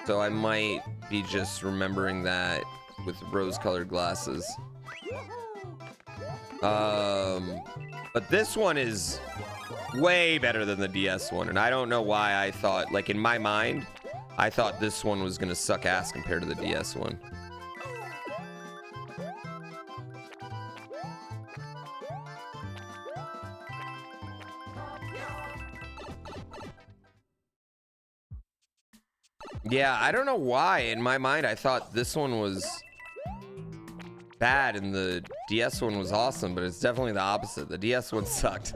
So I might be just remembering that with rose-colored glasses. But this one is way better than the DS one, and I don't know why I thought, like in my mind, I thought this one was gonna suck ass compared to the DS one. Yeah, I don't know why in my mind I thought this one was bad and the DS one was awesome, but it's definitely the opposite. The DS one sucked.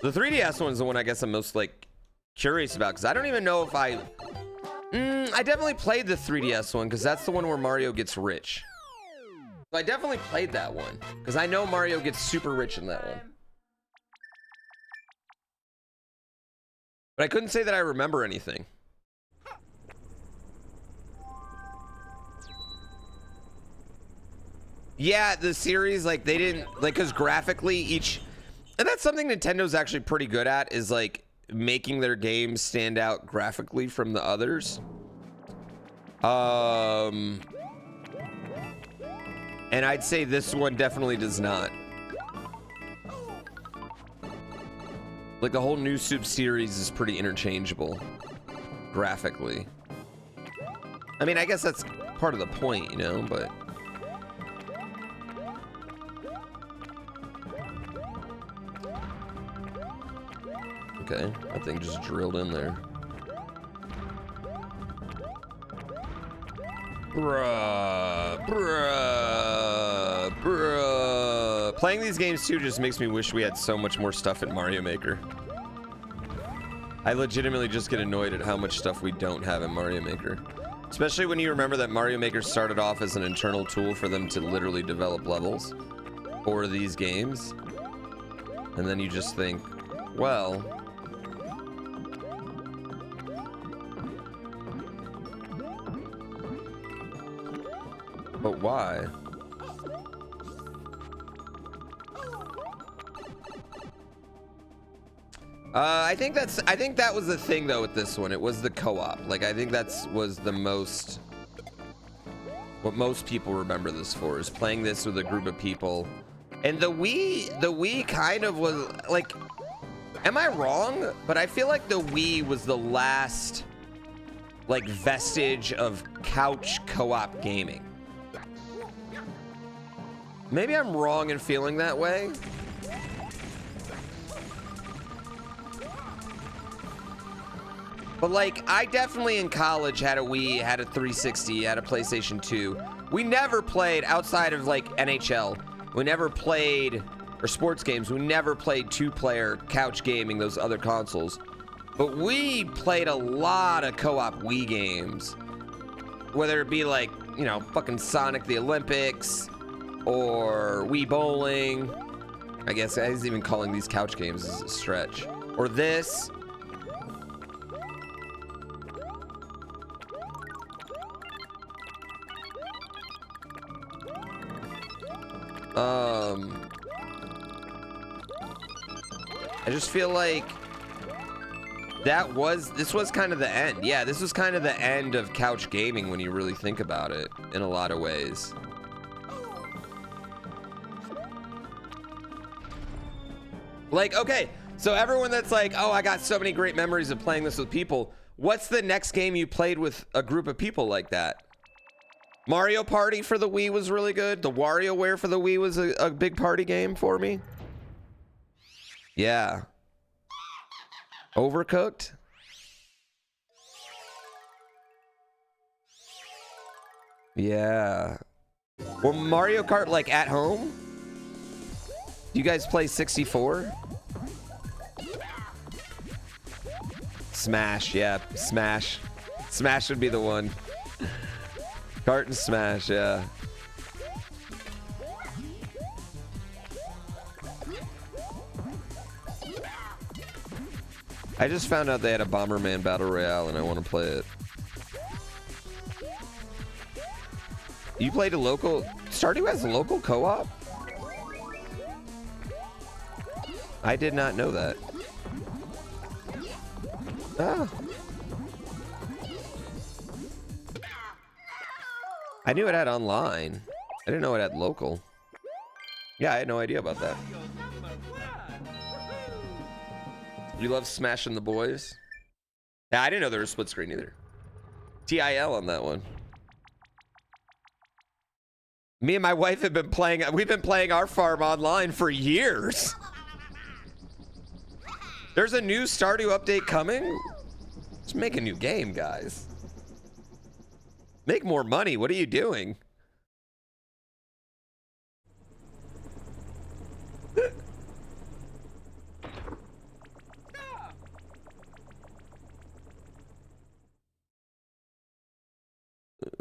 The 3DS one's the one I guess I'm most like curious about, because I don't even know if I definitely played the 3DS one, because that's the one where Mario gets rich. So I definitely played that one because I know Mario gets super rich in that one, but I couldn't say that I remember anything. Yeah, the series, like, they didn't, like, because graphically each, and that's something Nintendo's actually pretty good at, is, like, making their games stand out graphically from the others. And I'd say this one definitely does not. Like, the whole new Soup series is pretty interchangeable, graphically. I mean, I guess that's part of the point, you know, but... Okay, that thing just drilled in there. Bruh. Playing these games too just makes me wish we had so much more stuff in Mario Maker. I legitimately just get annoyed at how much stuff we don't have in Mario Maker. Especially when you remember that Mario Maker started off as an internal tool for them to literally develop levels for these games. And then you just think, well... But why? I think that was the thing though with this one. It was the co-op. Like, I think was the most, what most people remember this for, is playing this with a group of people. And the Wii kind of was like, am I wrong? But I feel like the Wii was the last like vestige of couch co-op gaming. Maybe I'm wrong in feeling that way. But like, I definitely in college had a Wii, had a 360, had a PlayStation 2. We never played outside of like NHL. We never played, or sports games, we never played two-player couch gaming, those other consoles. But we played a lot of co-op Wii games. Whether it be like, you know, fucking Sonic the Olympics, or Wii Bowling. I guess I was even calling these couch games is a stretch. Or this. I just feel like this was kind of the end. Yeah, this was kind of the end of couch gaming when you really think about it in a lot of ways. Like, okay, so everyone that's like, oh, I got so many great memories of playing this with people. What's the next game you played with a group of people like that? Mario Party for the Wii was really good. The WarioWare for the Wii was a big party game for me. Yeah. Overcooked? Yeah. Well, Mario Kart like at home? You guys play 64? Smash, yeah, Smash. Smash would be the one. Carton Smash, yeah. I just found out they had a Bomberman Battle Royale and I want to play it. You played a local... Stardew has a local co-op? I did not know that. Ah. I knew it had online. I didn't know it had local. Yeah, I had no idea about that. You love smashing the boys? Yeah, I didn't know there was split screen either. TIL on that one. Me and my wife have been playing, we've been playing our farm online for years. There's a new Stardew update coming. Let's make a new game, guys. Make more money. What are you doing?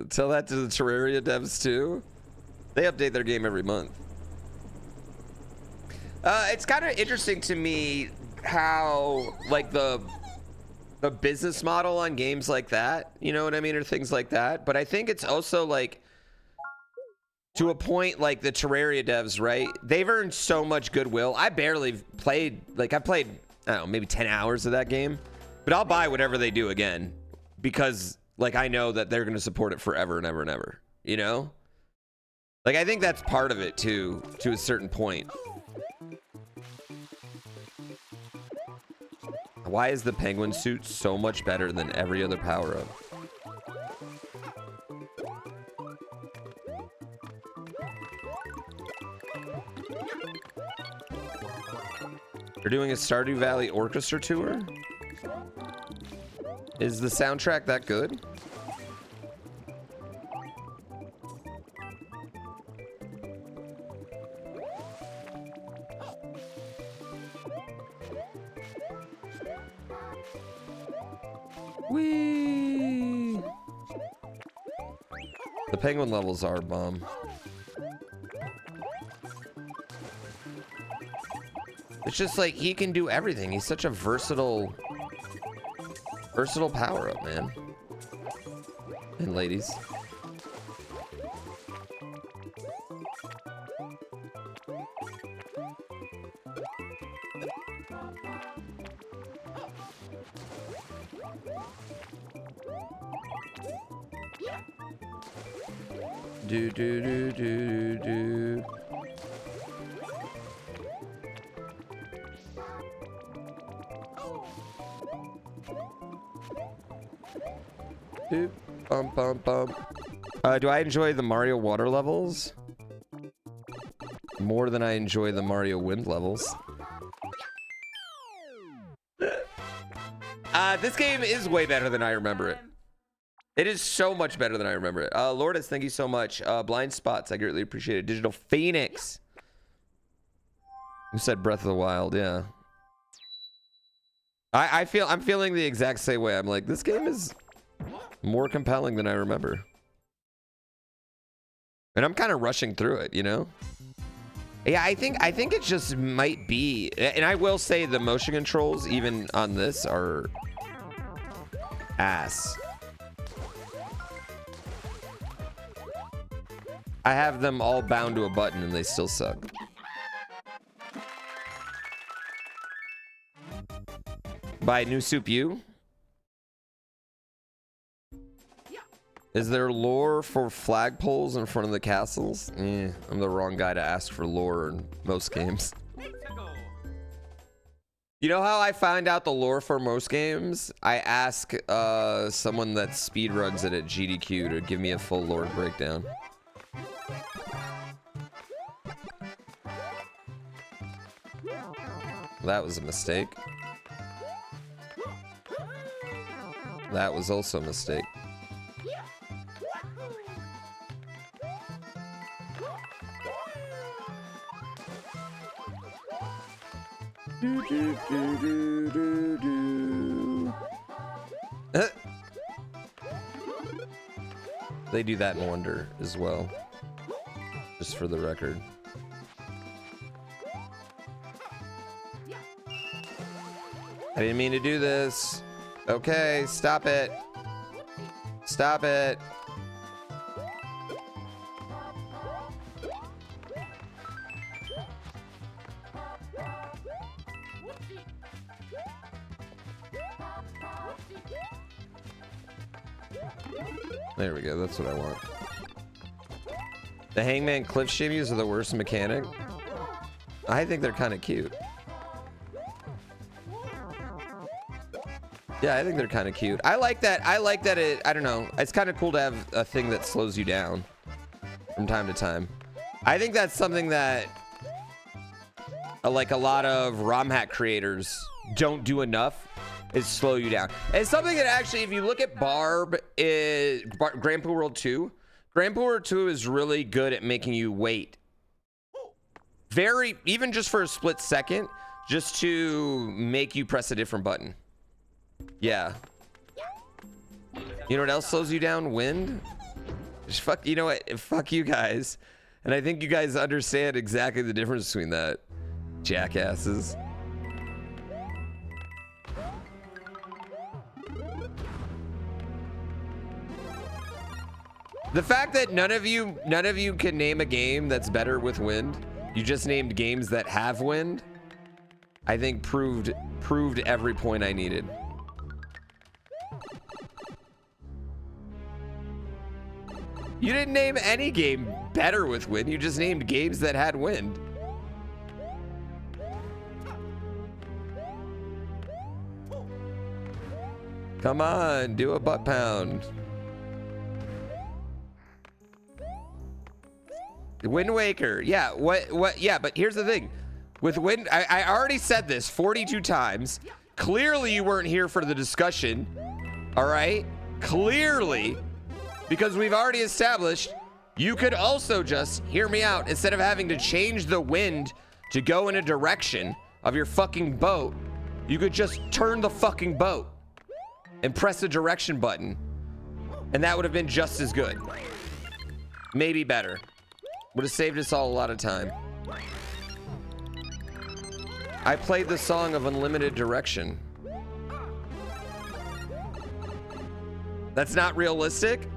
Tell that to the Terraria devs too. They update their game every month. It's kind of interesting to me how like the business model on games like that, you know what I mean, or things like that. But I think it's also like to a point like the Terraria devs, right? They've earned so much goodwill. I barely played, like I played, I don't know, maybe 10 hours of that game, but I'll buy whatever they do again because like I know that they're going to support it forever and ever and ever, you know? Like I think that's part of it too, to a certain point. Why is the penguin suit so much better than every other power-up? They're doing a Stardew Valley orchestra tour? Is the soundtrack that good? Whee! The penguin levels are bomb. It's just like he can do everything. He's such a versatile power-up, man. And ladies. Do do do do do. Doop, bump, bump, bump. Do I enjoy the Mario water levels more than I enjoy the Mario wind levels? This game is way better than I remember it. It is so much better than I remember it. Lourdes, thank you so much. Blind Spots, I greatly appreciate it. Digital Phoenix. You said Breath of the Wild, yeah. I'm feeling the exact same way. I'm like, this game is more compelling than I remember. And I'm kind of rushing through it, you know? Yeah, I think it just might be, and I will say the motion controls even on this are ass. I have them all bound to a button and they still suck. Buy new Soup Wii? Is there lore for flagpoles in front of the castles? I'm the wrong guy to ask for lore in most games. You know how I find out the lore for most games? I ask someone that speedruns it at GDQ to give me a full lore breakdown. That was a mistake. That was also a mistake. Do, do, do, do, do, do. They do that in Wonder as well. Just for the record. I didn't mean to do this. Okay, stop it. Stop it. There we go, that's what I want. The Hangman Cliff Shimmies are the worst mechanic. I think they're kind of cute. Yeah, I think they're kind of cute. I like that. I don't know. It's kind of cool to have a thing that slows you down from time to time. I think that's something that like a lot of ROM hack creators don't do enough, is slow you down. It's something that actually, if you look at GrandPooBear World 2, GrandPooBear World 2 is really good at making you wait. Even just for a split second, just to make you press a different button. Yeah. You know what else slows you down? Wind. Just fuck, you know what? Fuck you guys. And I think you guys understand exactly the difference between that. Jackasses. The fact that none of you can name a game that's better with wind. You just named games that have wind. I think proved every point I needed. You didn't name any game better with wind. You just named games that had wind. Come on, do a butt pound. Wind Waker. Yeah, yeah, but here's the thing. With Wind, I already said this 42 times. Clearly you weren't here for the discussion. All right? Clearly. Because we've already established you could also just hear me out. Instead of having to change the wind to go in a direction of your fucking boat, you could just turn the fucking boat and press the direction button. And that would have been just as good. Maybe better. Would have saved us all a lot of time. I played the song of Unlimited Direction. That's not realistic?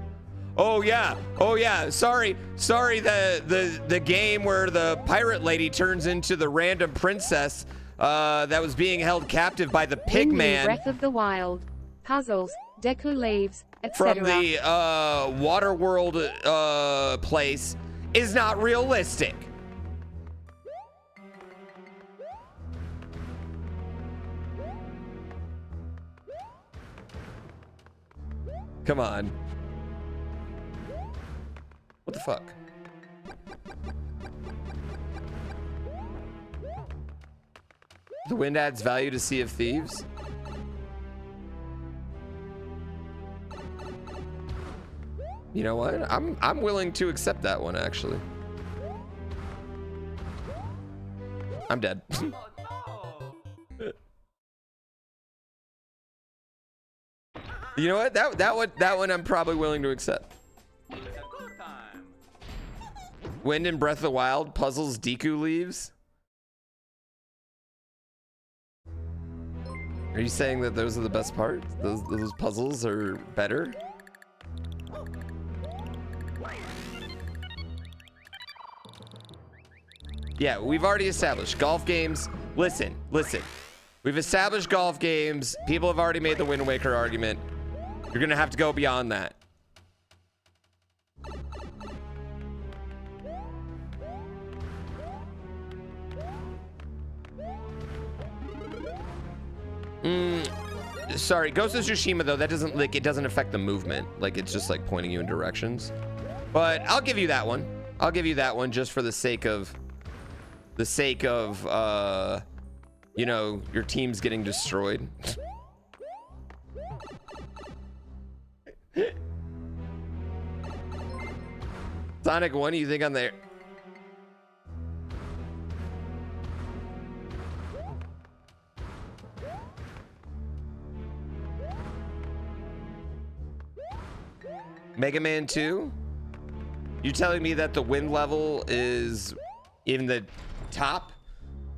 Oh yeah, sorry, the game where the pirate lady turns into the random princess that was being held captive by the pig man. Breath of the Wild, puzzles, Deku leaves, etc. From the Waterworld place is not realistic. Come on. What the fuck? The wind adds value to Sea of Thieves. You know what? I'm willing to accept that one, actually. I'm dead. You know what? That one I'm probably willing to accept. Wind and Breath of the Wild, puzzles, Deku leaves. Are you saying that those are the best parts? Those puzzles are better? Yeah, we've already established golf games. Listen. We've established golf games. People have already made the Wind Waker argument. You're gonna have to go beyond that. Sorry, Ghost of Tsushima though, that doesn't like it doesn't affect the movement. Like it's just like pointing you in directions. But I'll give you that one. I'll give you that one just for the sake of you know, your team's getting destroyed. Sonic 1, you think I'm there? Mega Man 2? You telling me that the wind level is in the top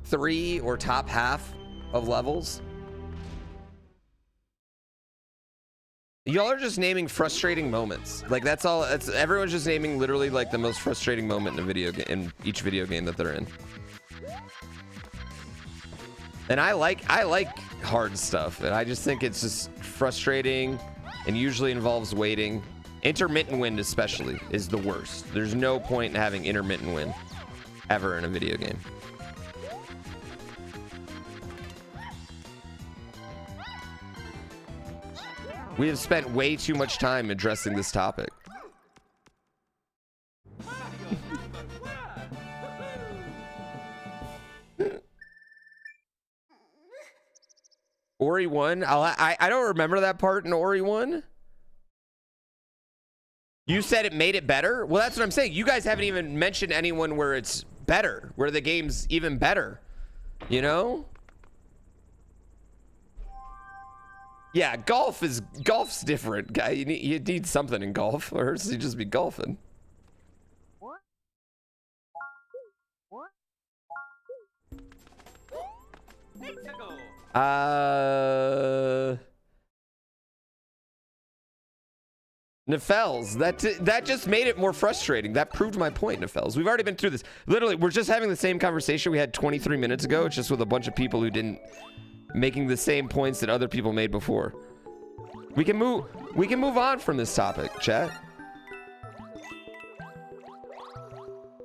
3 or top half of levels? Y'all are just naming frustrating moments. Like that's all. That's everyone's just naming literally like the most frustrating moment in a video game, in each video game that they're in. And I like hard stuff, and I just think it's just frustrating, and usually involves waiting. Intermittent wind especially is the worst. There's no point in having intermittent wind ever in a video game. We have spent way too much time addressing this topic. Ori 1? I don't remember that part in Ori 1. You said it made it better? Well, that's what I'm saying. You guys haven't even mentioned anyone where it's better, where the game's even better. You know? Yeah, golf's different, guy. You need something in golf, or else you just be golfing. Nefels, that just made it more frustrating. That proved my point, Nefels. We've already been through this. Literally, we're just having the same conversation we had 23 minutes ago. It's just with a bunch of people who didn't making the same points that other people made before. We can move on from this topic, chat.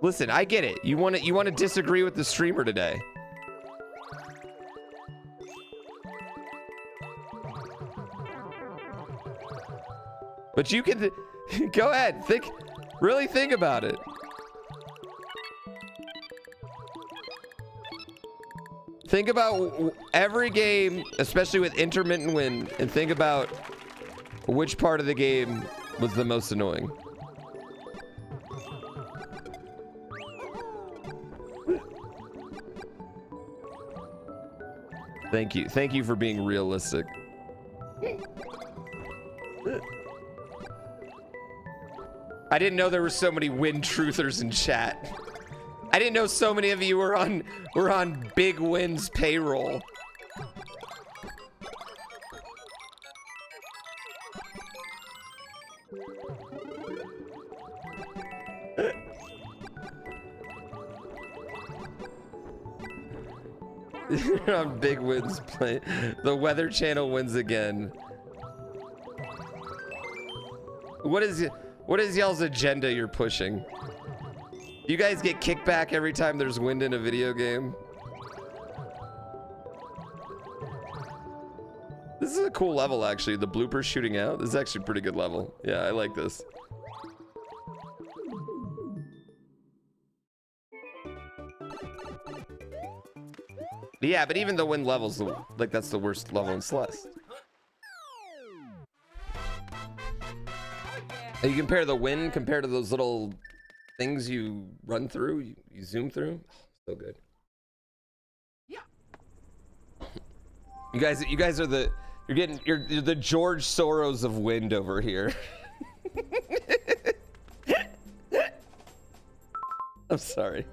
Listen, I get it. You want to disagree with the streamer today. But you can go ahead, really think about it. Think about every game, especially with intermittent wind, and think about which part of the game was the most annoying. Thank you. Thank you for being realistic. I didn't know there were so many wind truthers in chat. I didn't know so many of you were on Big Wind's payroll. On Big Wind's play. The Weather Channel wins again. What is y'all's agenda you're pushing? You guys get kickback every time there's wind in a video game? This is a cool level, actually. The bloopers shooting out. This is actually a pretty good level. Yeah, I like this. Yeah, but even the wind levels, like that's the worst level in Celeste. You compare the wind compared to those little things you run through, you zoom through. So good. Yeah. You guys are you're the George Soros of wind over here. I'm sorry.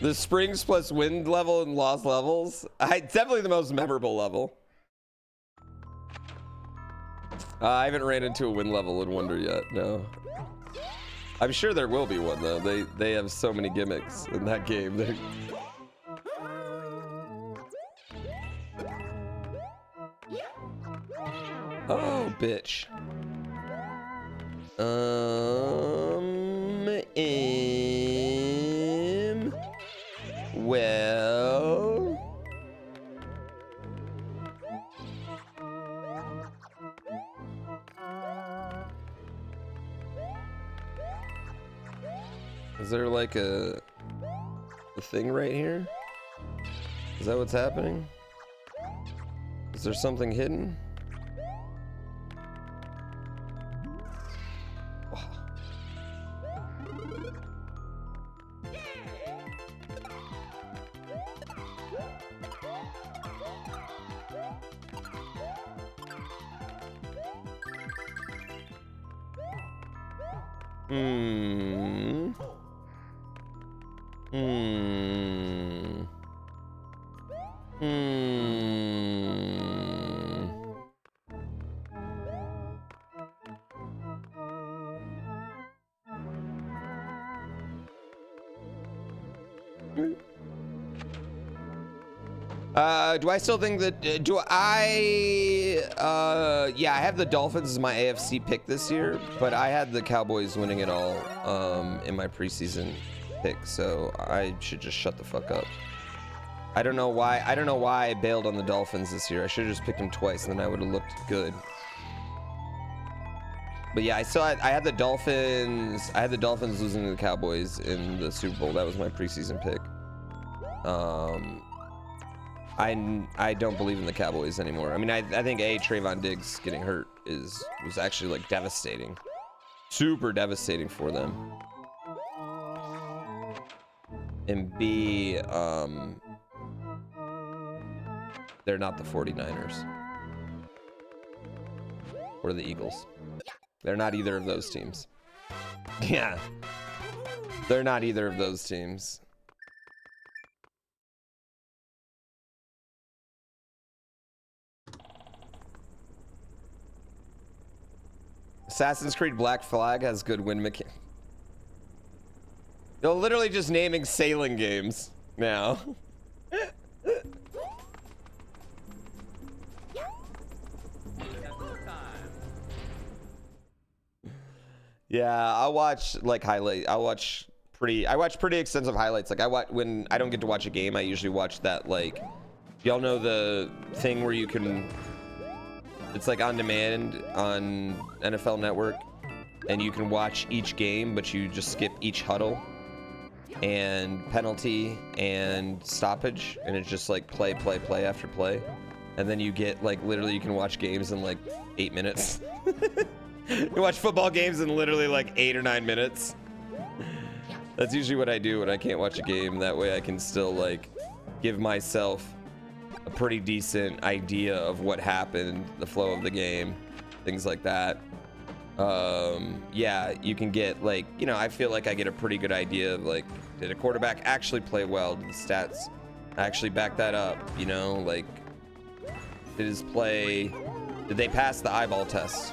The springs plus wind level and lost levels. Definitely the most memorable level. I haven't ran into a wind level in Wonder yet, no. I'm sure there will be one though. They have so many gimmicks in that game. Oh, bitch. Well. Is there like a thing right here? Is that what's happening? Is there something hidden? Hmm. Hmm. Hmm. Do I still think that, yeah, I have the Dolphins as my AFC pick this year, but I had the Cowboys winning it all, in my preseason pick, so I should just shut the fuck up. I don't know why I bailed on the Dolphins this year. I should have just picked them twice and then I would have looked good. But yeah, I had the Dolphins losing to the Cowboys in the Super Bowl. That was my preseason pick. I don't believe in the Cowboys anymore. I mean, I think Trayvon Diggs getting hurt was actually like devastating, super devastating for them. And B, they're not the 49ers or the Eagles. They're not either of those teams. Yeah, they're not either of those teams. Assassin's Creed Black Flag has good win mechanics. They're literally just naming sailing games now. Yeah, I'll watch like I watch pretty extensive highlights. Like when I don't get to watch a game, I usually watch that, like, y'all know the thing where you can, it's like on demand on NFL Network, and you can watch each game, but you just skip each huddle and penalty and stoppage, and it's just like play after play, and then you get like literally you can watch games in like 8 minutes. You watch football games in literally like 8 or 9 minutes. That's usually what I do when I can't watch a game. That way I can still like give myself a pretty decent idea of what happened, the flow of the game, things like that. Yeah, you can get like, you know, I feel like I get a pretty good idea of like, did a quarterback actually play well? Did the stats actually back that up? You know, like, did they pass the eyeball test?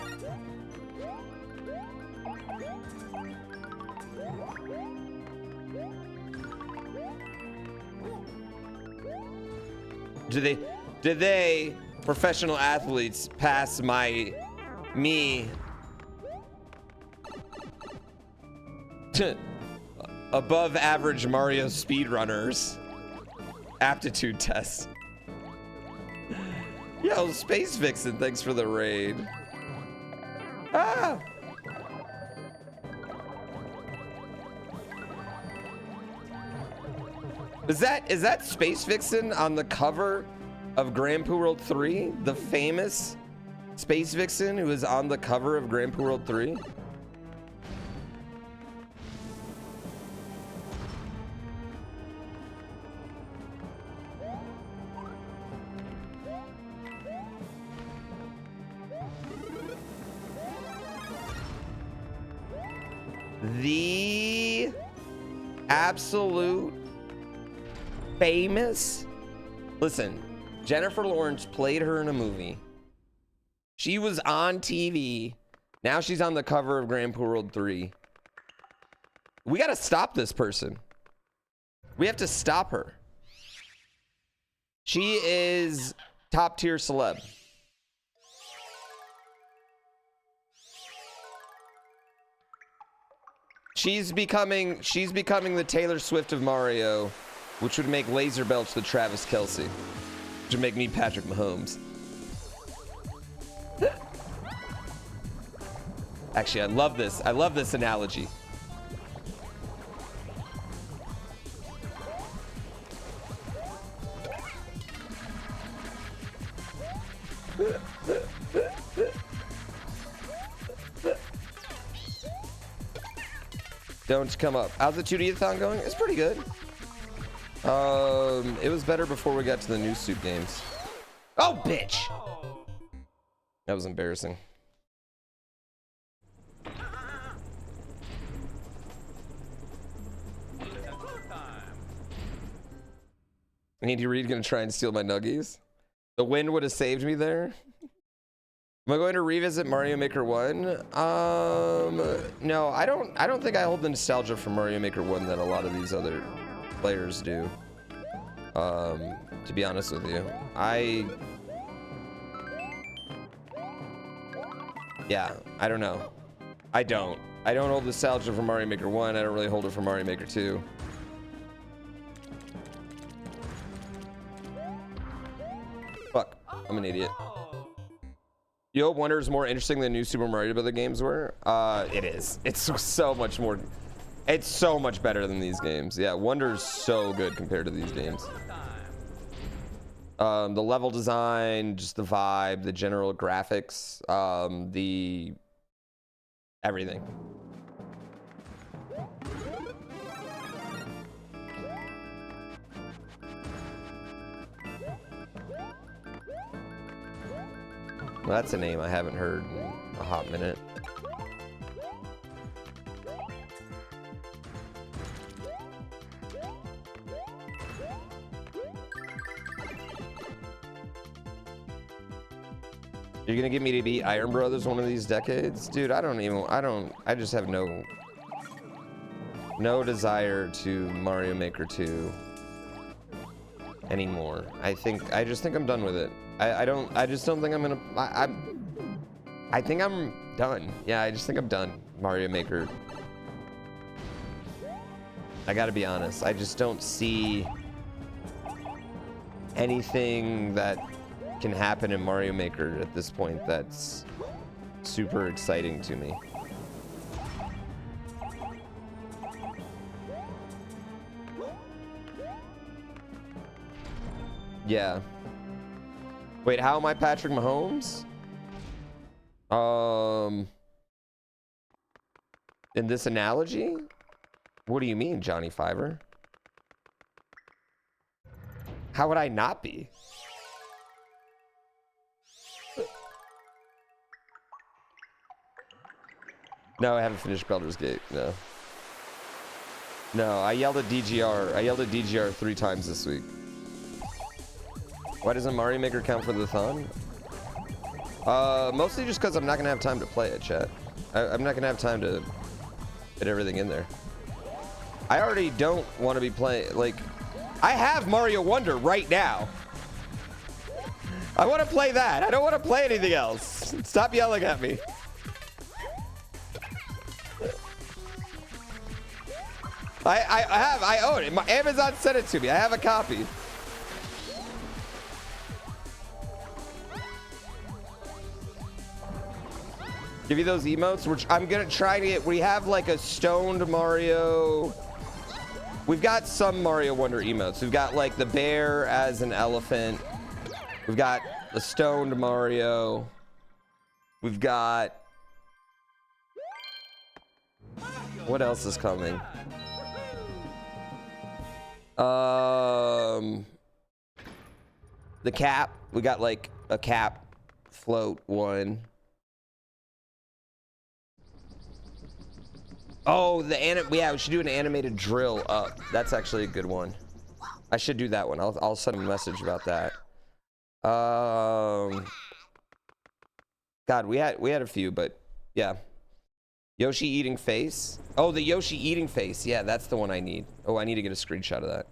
Did they professional athletes pass me above average Mario speedrunners aptitude test? Yo, Space Vixen, thanks for the raid. Ah! Is that Space Vixen on the cover of GrandPooBear World 3? The famous Space Vixen who is on the cover of GrandPooBear World 3? The absolute famous, listen, Jennifer Lawrence played her in a movie. She was on TV. Now she's on the cover of GrandPooBear World 3. We gotta stop this person. We have to stop her. She is top tier celeb. She's becoming the Taylor Swift of Mario, which would make Laser Belch the Travis Kelce, which would make me Patrick Mahomes. Actually, I love this. I love this analogy. Don't come up. How's the 2D-a-thon going? It's pretty good. It was better before we got to the new Soup games. Oh, bitch! That was embarrassing. Andy Reid gonna try and steal my nuggies. The wind would have saved me there. Am I going to revisit Mario Maker 1? No, I don't think I hold the nostalgia for Mario Maker 1 that a lot of these other players do. To be honest with you. Yeah, I don't know. I don't hold nostalgia for Mario Maker 1. I don't really hold it for Mario Maker 2. Fuck, I'm an idiot. Yo, Wonder is more interesting than new Super Mario Bros. Games were. It is. It's so much more. It's so much better than these games. Yeah, Wonder's so good compared to these games. The level design, just the vibe, the general graphics, the everything. Well, that's a name I haven't heard in a hot minute. You're gonna get me to beat Iron Brothers one of these decades? Dude, I just have no desire to Mario Maker 2 anymore. I just think I'm done with it. I just don't think I'm gonna, I think I'm done. Yeah, I just think I'm done, Mario Maker. I gotta be honest, I just don't see anything that can happen in Mario Maker at this point that's super exciting to me. Yeah. Wait, how am I Patrick Mahomes? In this analogy? What do you mean, Johnny Fiver? How would I not be? No, I haven't finished Baldur's Gate. No. No, I yelled at DGR. I yelled at DGR 3 times this week. Why doesn't Mario Maker count for the thon? Mostly just because I'm not gonna have time to play it, chat. I'm not gonna have time to fit everything in there. I already don't want to be playing, like, I have Mario Wonder right now. I want to play that. I don't want to play anything else. Stop yelling at me. I own it. My Amazon sent it to me. I have a copy. Give you those emotes, which I'm gonna try to get. We have like a stoned Mario. We've got some Mario Wonder emotes. We've got like the bear as an elephant. We've got the stoned Mario. We've got. What else is coming? The cap. We got like a cap float one. Oh, yeah, we should do an animated drill up. That's actually a good one. I should do that one. I'll send him a message about that. God, we had a few, but yeah. Yoshi eating face. Oh, the Yoshi eating face. Yeah, that's the one I need. Oh, I need to get a screenshot of that.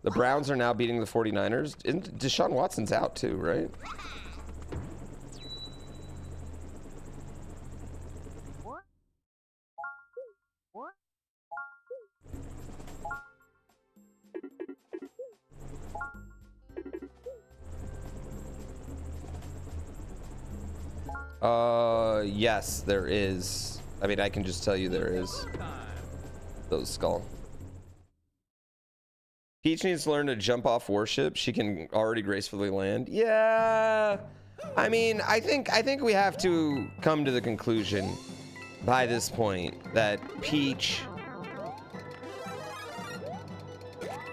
The Browns are now beating the 49ers. Deshaun Watson's out too, right? Yes, there is. I mean, I can just tell you there is. Those skull. Peach needs to learn to jump off warship. She can already gracefully land. Yeah. I mean, I think we have to come to the conclusion by this point that Peach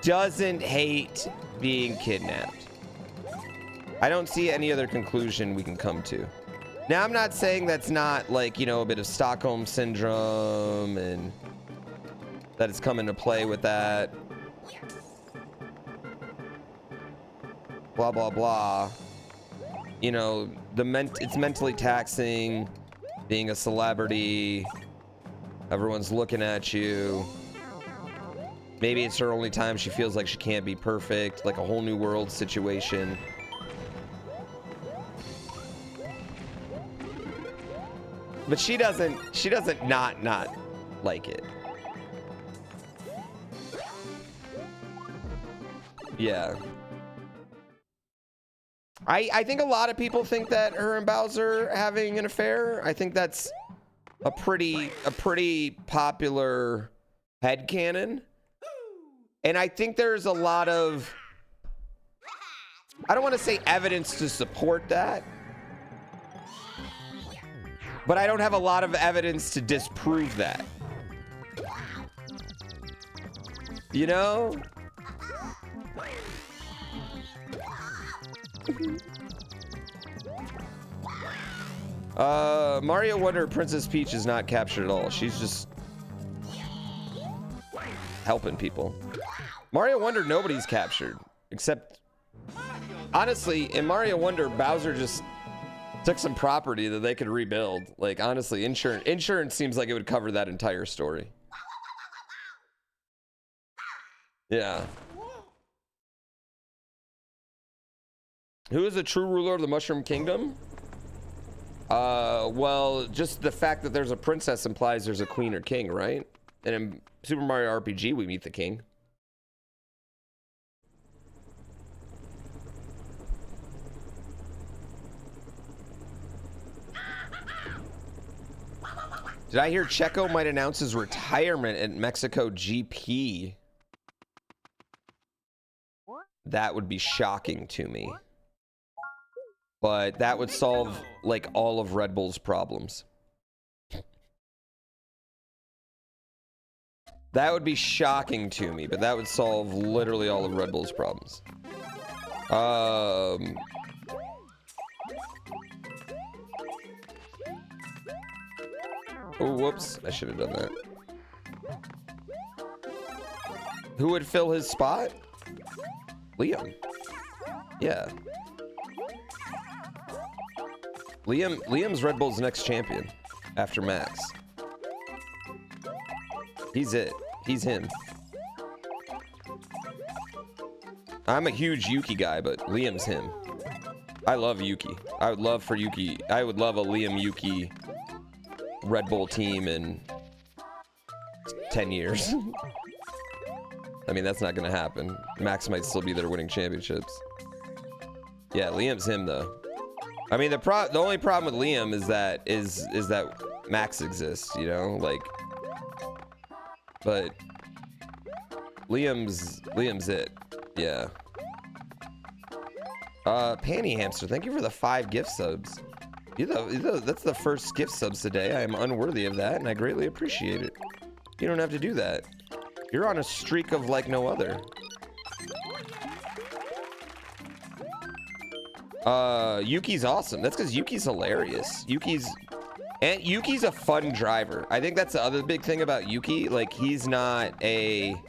doesn't hate being kidnapped. I don't see any other conclusion we can come to. Now, I'm not saying that's not, like, you know, a bit of Stockholm Syndrome and that it's come into play with that. Blah, blah, blah. You know, it's mentally taxing being a celebrity. Everyone's looking at you. Maybe it's her only time she feels like she can't be perfect, like a whole new world situation. But she doesn't not like it. Yeah. I think a lot of people think that her and Bowser are having an affair. I think that's a pretty popular headcanon. And I think there's a lot of, I don't want to say evidence to support that, but I don't have a lot of evidence to disprove that. You know? Mario Wonder Princess Peach is not captured at all. She's just helping people. Mario Wonder, nobody's captured. Except, honestly, in Mario Wonder, Bowser just took some property that they could rebuild. Like, honestly, insurance seems like it would cover that entire story. Yeah. Who is the true ruler of the Mushroom Kingdom? Well, just the fact that there's a princess implies there's a queen or king, right? And in Super Mario RPG, we meet the king. Did I hear Checo might announce his retirement at Mexico GP? That would be shocking to me. But that would solve, like, all of Red Bull's problems. That would be shocking to me, but that would solve literally all of Red Bull's problems. Oh, whoops. I should have done that. Who would fill his spot? Liam. Yeah. Liam's Red Bull's next champion after Max. He's it. He's him. I'm a huge Yuki guy, but Liam's him. I love Yuki. I would love for Yuki. I would love a Liam Yuki Red Bull team in 10 years. I mean, that's not gonna happen. Max might still be there winning championships. Yeah, Liam's him though. I mean, the only problem with Liam is that Max exists, you know, like. But Liam's it. Yeah. Panty Hamster, thank you for the 5 gift subs. That's the first gift subs today. I am unworthy of that, and I greatly appreciate it. You don't have to do that. You're on a streak of like no other. Yuki's awesome. That's because Yuki's hilarious. Yuki's a fun driver. I think that's the other big thing about Yuki. Like, he's not a...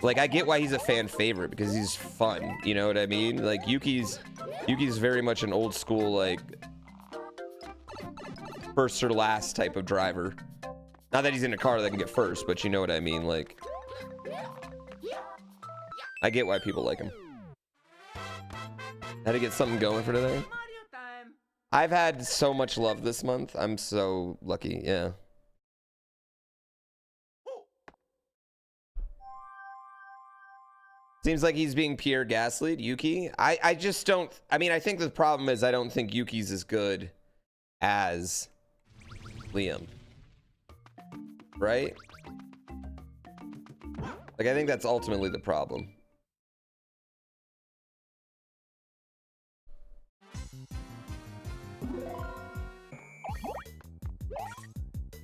Like, I get why he's a fan favorite, because he's fun. You know what I mean? Like, Yuki's very much an old school, like, first or last type of driver. Not that he's in a car that can get first, but you know what I mean? Like, I get why people like him. Had to get something going for today. I've had so much love this month. I'm so lucky. Yeah. Seems like he's being Pierre Gasly'd, Yuki. I just don't... I mean, I think the problem is I don't think Yuki's as good as Liam. Right? Like, I think that's ultimately the problem.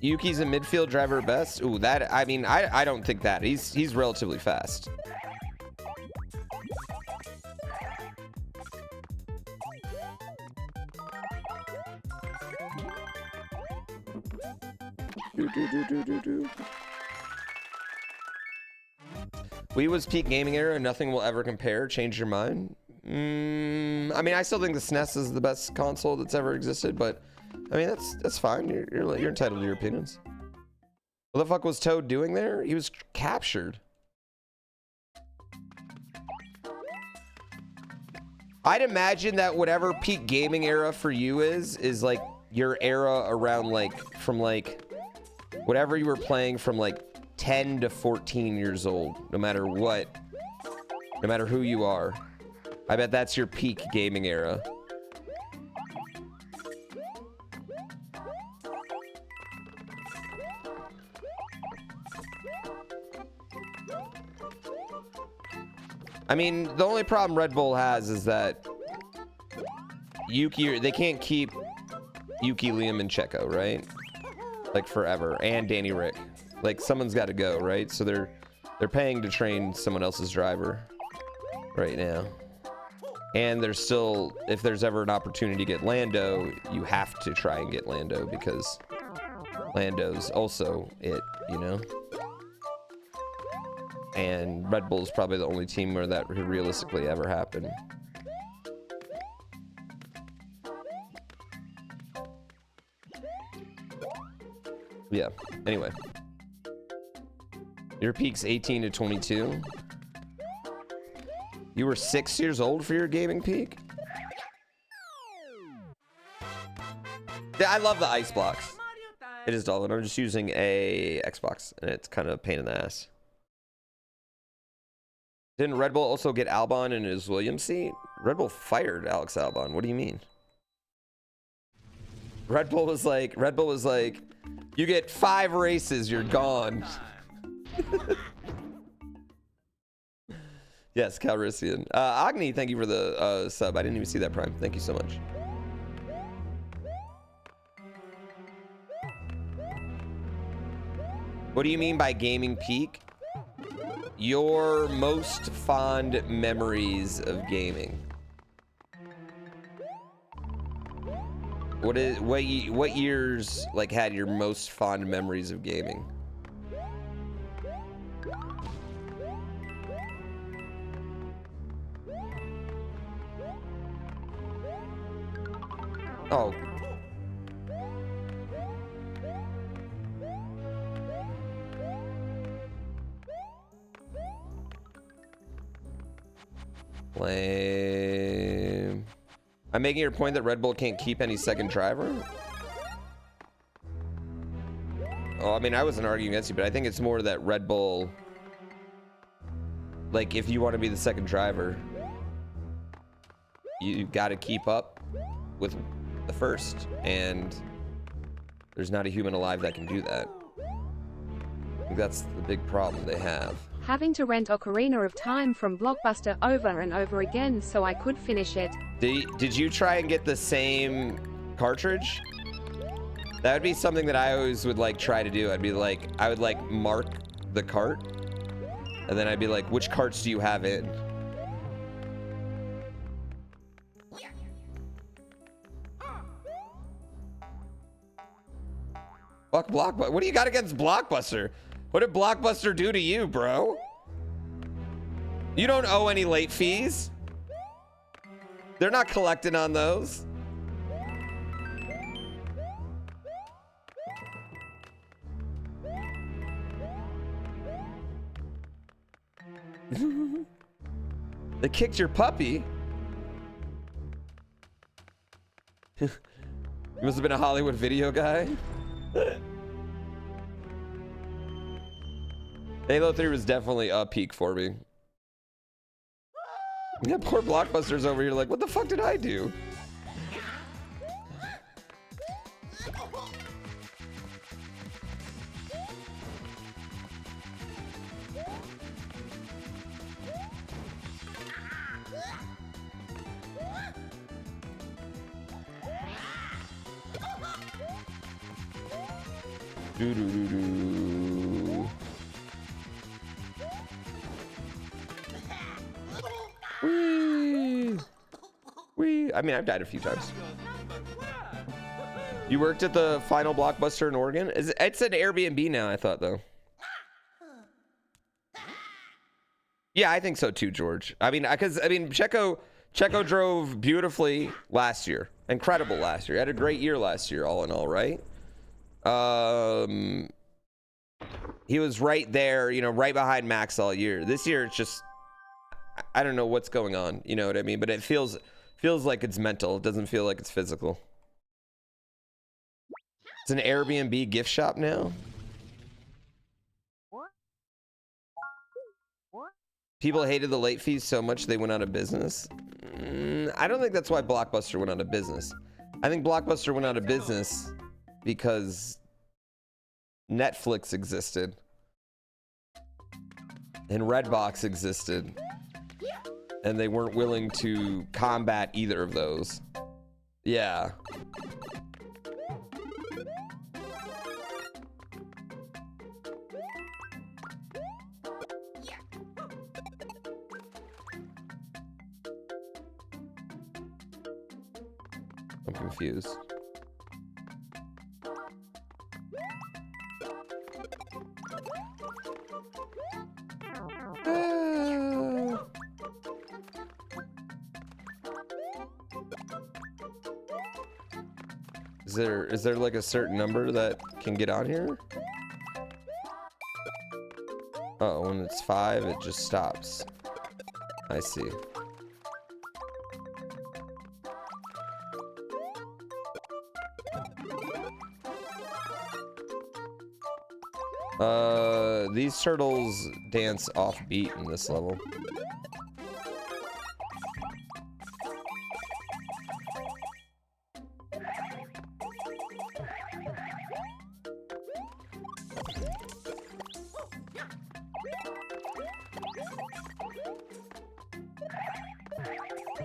Yuki's a midfield driver at best. Ooh, that... I mean, I don't think that. He's relatively fast. Wii was peak gaming era and nothing will ever compare. Change your mind? I mean, I still think the SNES is the best console that's ever existed, but I mean, that's fine. You're entitled to your opinions. What the fuck was Toad doing there? He was captured. I'd imagine that whatever peak gaming era for you is like your era around like from like whatever you were playing from like 10 to 14 years old, no matter what, no matter who you are. I bet that's your peak gaming era. I mean, the only problem Red Bull has is that Yuki, they can't keep Yuki, Liam, and Checo, right? Like forever, and Danny Rick. Like someone's got to go, right? So they're paying to train someone else's driver right now. And there's still, if there's ever an opportunity to get Lando, you have to try and get Lando because Lando's also it, you know? And Red Bull's probably the only team where that could realistically ever happen. Yeah, anyway. Your peak's 18 to 22. You were 6 years old for your gaming peak? Yeah, I love the ice blocks. It is dull, and I'm just using a Xbox, and it's kind of a pain in the ass. Didn't Red Bull also get Albon in his Williams seat? Red Bull fired Alex Albon. What do you mean? Red Bull was like, you get 5 races, you're gone. Yes, Calrissian. Agni, thank you for the sub. I didn't even see that Prime. Thank you so much. What do you mean by gaming peak? Your most fond memories of gaming. What years like had your most fond memories of gaming? Oh. Lame. I'm making your point that Red Bull can't keep any second driver? Oh, I mean, I wasn't arguing against you, but I think it's more that Red Bull, like, if you want to be the second driver, you got to keep up with the first, and there's not a human alive that can do that. I think that's the big problem they have. Having to rent Ocarina of Time from Blockbuster over and over again so I could finish it. Did you try and get the same cartridge? That would be something that I always would like try to do. I would like mark the cart, and then I'd be like, which carts do you have in? Fuck Blockbuster. What do you got against Blockbuster? What did Blockbuster do to you, bro? You don't owe any late fees. They're not collecting on those. They kicked your puppy. You must have been a Hollywood video guy. Halo 3 was definitely a peak for me. Yeah, poor Blockbuster's over here like, what the fuck did I do? Do-do-do-do. Whee! Whee! I mean, I've died a few times. You worked at the final Blockbuster in Oregon? It's an Airbnb now, I thought, though. Yeah, I think so too, George. I mean, because Checo drove beautifully last year, incredible last year. Had a great year last year, all in all, right? He was right there, you know, right behind Max all year. This year, it's just, I don't know what's going on. You know what I mean? But it feels like it's mental. It doesn't feel like it's physical. It's an Airbnb gift shop now. People hated the late fees so much they went out of business. I don't think that's why Blockbuster went out of business. I think Blockbuster went out of business because Netflix existed and Redbox existed, and they weren't willing to combat either of those. Yeah. I'm confused. Is there like a certain number that can get on here? Oh, when it's 5, it just stops. I see. These turtles dance off beat in this level.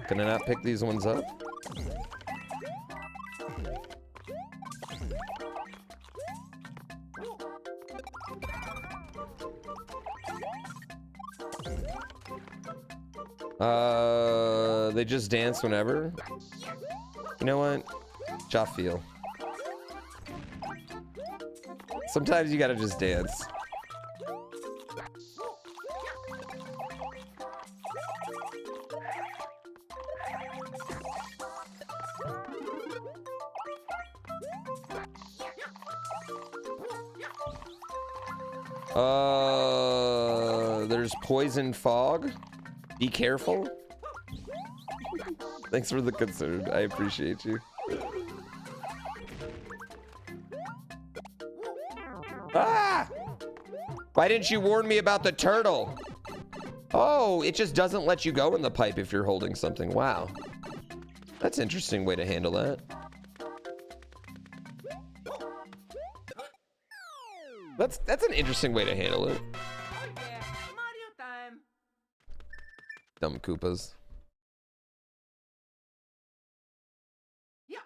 Can I not pick these ones up? They just dance whenever. You know what? Ja feel. Sometimes you gotta just dance. There's poison fog. Be careful. Thanks for the concern. I appreciate you. Ah! Why didn't you warn me about the turtle? Oh, it just doesn't let you go in the pipe if you're holding something. Wow. That's an interesting way to handle that. That's an interesting way to handle it. Oh yeah, Mario time. Dumb Koopas. Yeah.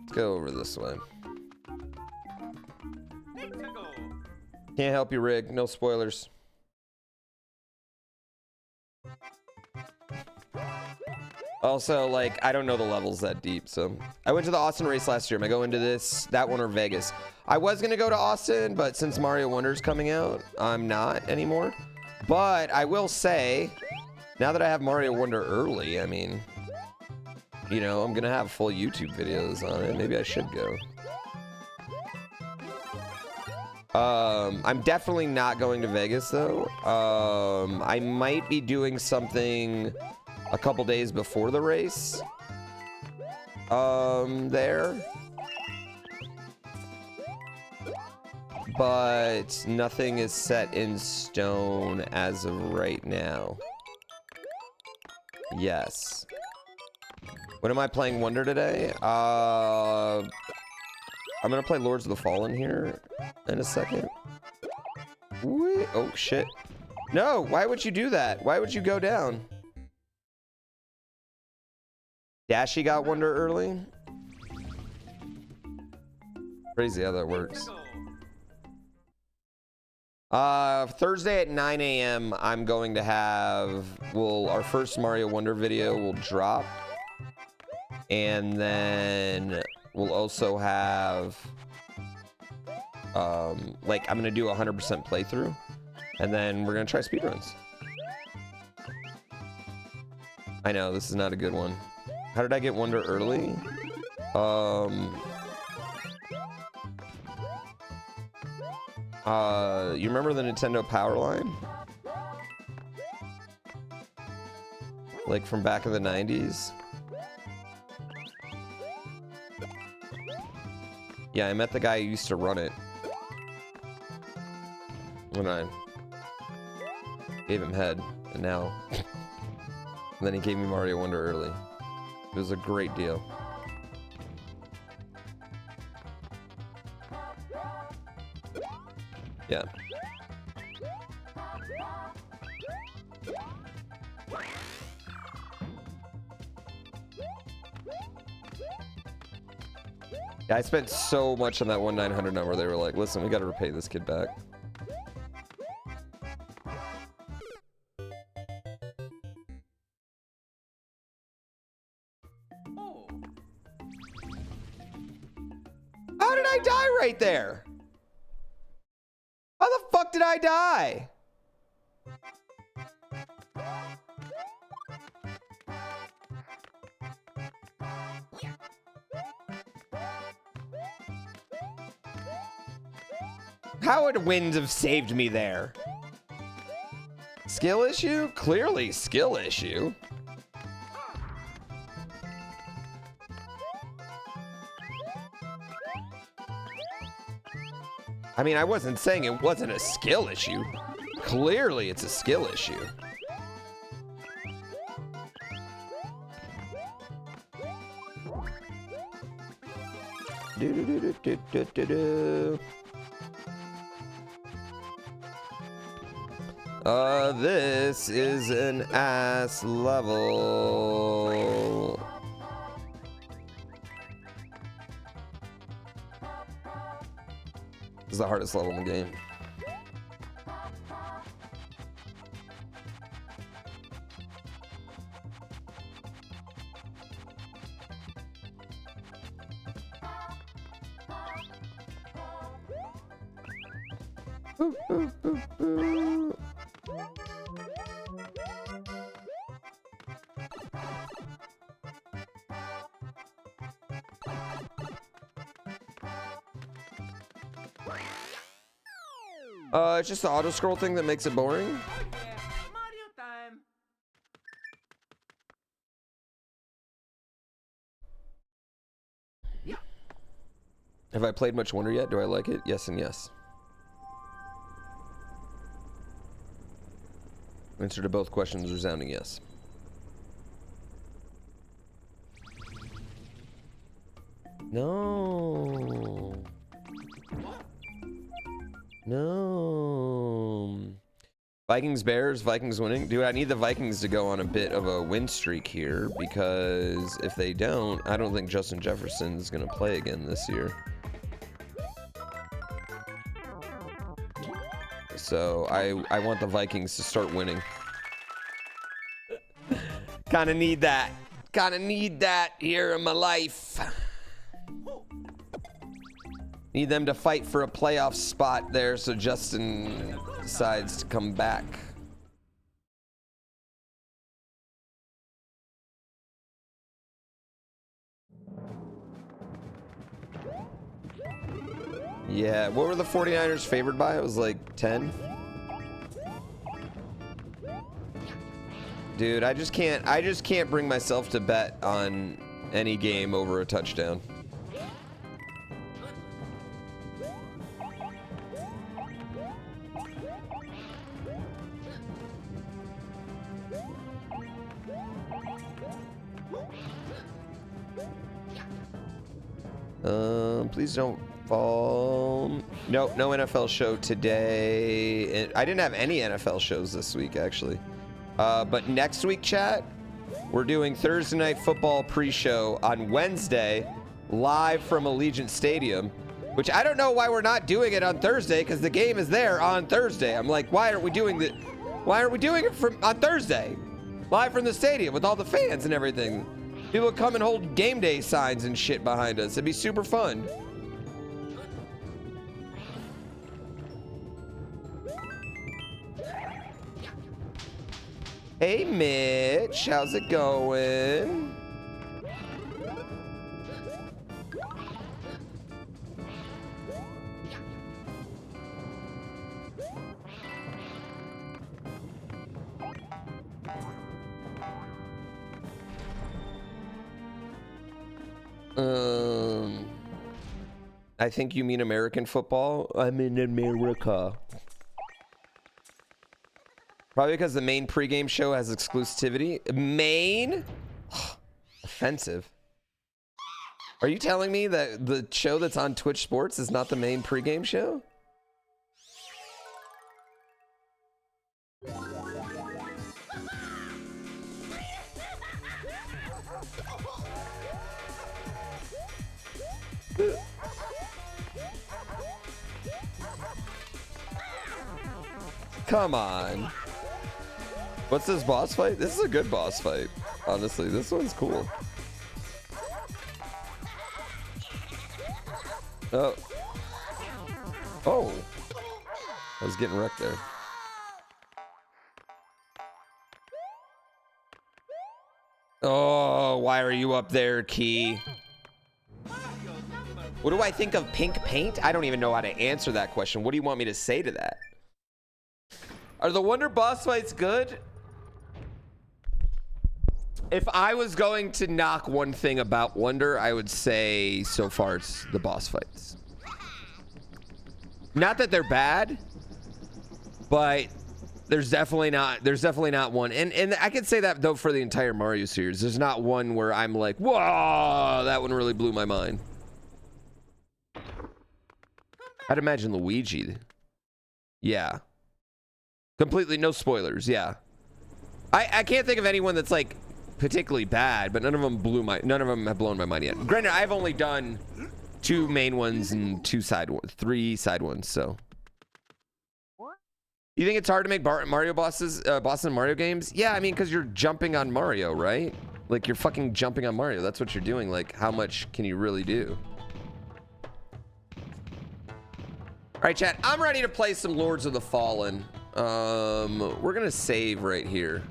Let's go over this way. Let's go. Can't help you, Rig. No spoilers. Also, like, I don't know the levels that deep, so. I went to the Austin race last year. Am I going to that one, or Vegas? I was going to go to Austin, but since Mario Wonder's coming out, I'm not anymore. But I will say, now that I have Mario Wonder early, I mean, you know, I'm going to have full YouTube videos on it. Maybe I should go. I'm definitely not going to Vegas, though. I might be doing something a couple days before the race. There. But nothing is set in stone as of right now. Yes. When am I playing Wonder today? I'm gonna play Lords of the Fallen here in a second. Whee! Oh, shit. No, why would you do that? Why would you go down? Dashi got Wonder early? Crazy how that works. Thursday at 9 a.m. I'm going to have, our first Mario Wonder video will drop. And then we'll also have, like, I'm gonna do a 100% playthrough. And then we're gonna try speedruns. I know, this is not a good one. How did I get Wonder early? You remember the Nintendo Power Line? Like from back in the 90s? Yeah, I met the guy who used to run it. When I gave him head, and now... and then he gave me Mario Wonder early. It was a great deal. Yeah. Yeah, I spent so much on that 1-900 number. They were like, listen, we got to repay this kid back. Oh. How did I die right there? How the fuck did I die? How would wind have saved me there? Skill issue? Clearly skill issue. I mean, I wasn't saying it wasn't a skill issue. Clearly it's a skill issue. Do-do-do-do-do-do-do. This is an ass level. This is the hardest level in the game. Ooh, ooh, ooh, ooh. It's just the auto scroll thing that makes it boring. Oh yeah, Mario time. Yeah. Have I played much Wonder yet? Do I like it? Yes and yes. Answer to both questions, resounding yes. No. No. Vikings Bears, Vikings winning. Dude, I need the Vikings to go on a bit of a win streak here, because if they don't, I don't think Justin Jefferson's gonna play again this year. So I want the Vikings to start winning. Kinda need that. Kinda need that here in my life. Need them to fight for a playoff spot there so Justin decides to come back. Yeah, what were the 49ers favored by? It was like 10. Dude, I just can't bring myself to bet on any game over a touchdown. Please don't fall. No NFL show today. I didn't have any NFL shows this week, actually. But next week, chat, we're doing Thursday Night Football pre-show on Wednesday, live from Allegiant Stadium. Which I don't know why we're not doing it on Thursday, because the game is there on Thursday. I'm like, why aren't we doing it on Thursday? Live from the stadium with all the fans and everything. People come and hold game day signs and shit behind us. It'd be super fun. Hey Mitch, how's it going? I think you mean American football. I'm in America. Probably because the main pregame show has exclusivity. Main? Offensive. Are you telling me that the show that's on Twitch Sports is not the main pregame show? Come on. What's this boss fight? This is a good boss fight. Honestly, this one's cool. Oh. Oh. I was getting wrecked there. Oh, why are you up there, Key? What do I think of pink paint? I don't even know how to answer that question. What do you want me to say to that? Are the Wonder boss fights good? If I was going to knock one thing about Wonder, I would say so far it's the boss fights. Not that they're bad, but there's definitely not one. And I could say that though for the entire Mario series. There's not one where I'm like, whoa, that one really blew my mind. I'd imagine Luigi. Yeah. Completely no spoilers, yeah. I can't think of anyone that's like particularly bad, but none of them have blown my mind yet. Granted, I've only done 2 main ones and 3 side ones, so. You think it's hard to make Mario bosses in Mario games? Yeah, I mean, because you're jumping on Mario, right? Like, you're fucking jumping on Mario. That's what you're doing. Like, how much can you really do? All right, chat. I'm ready to play some Lords of the Fallen. We're gonna save right here.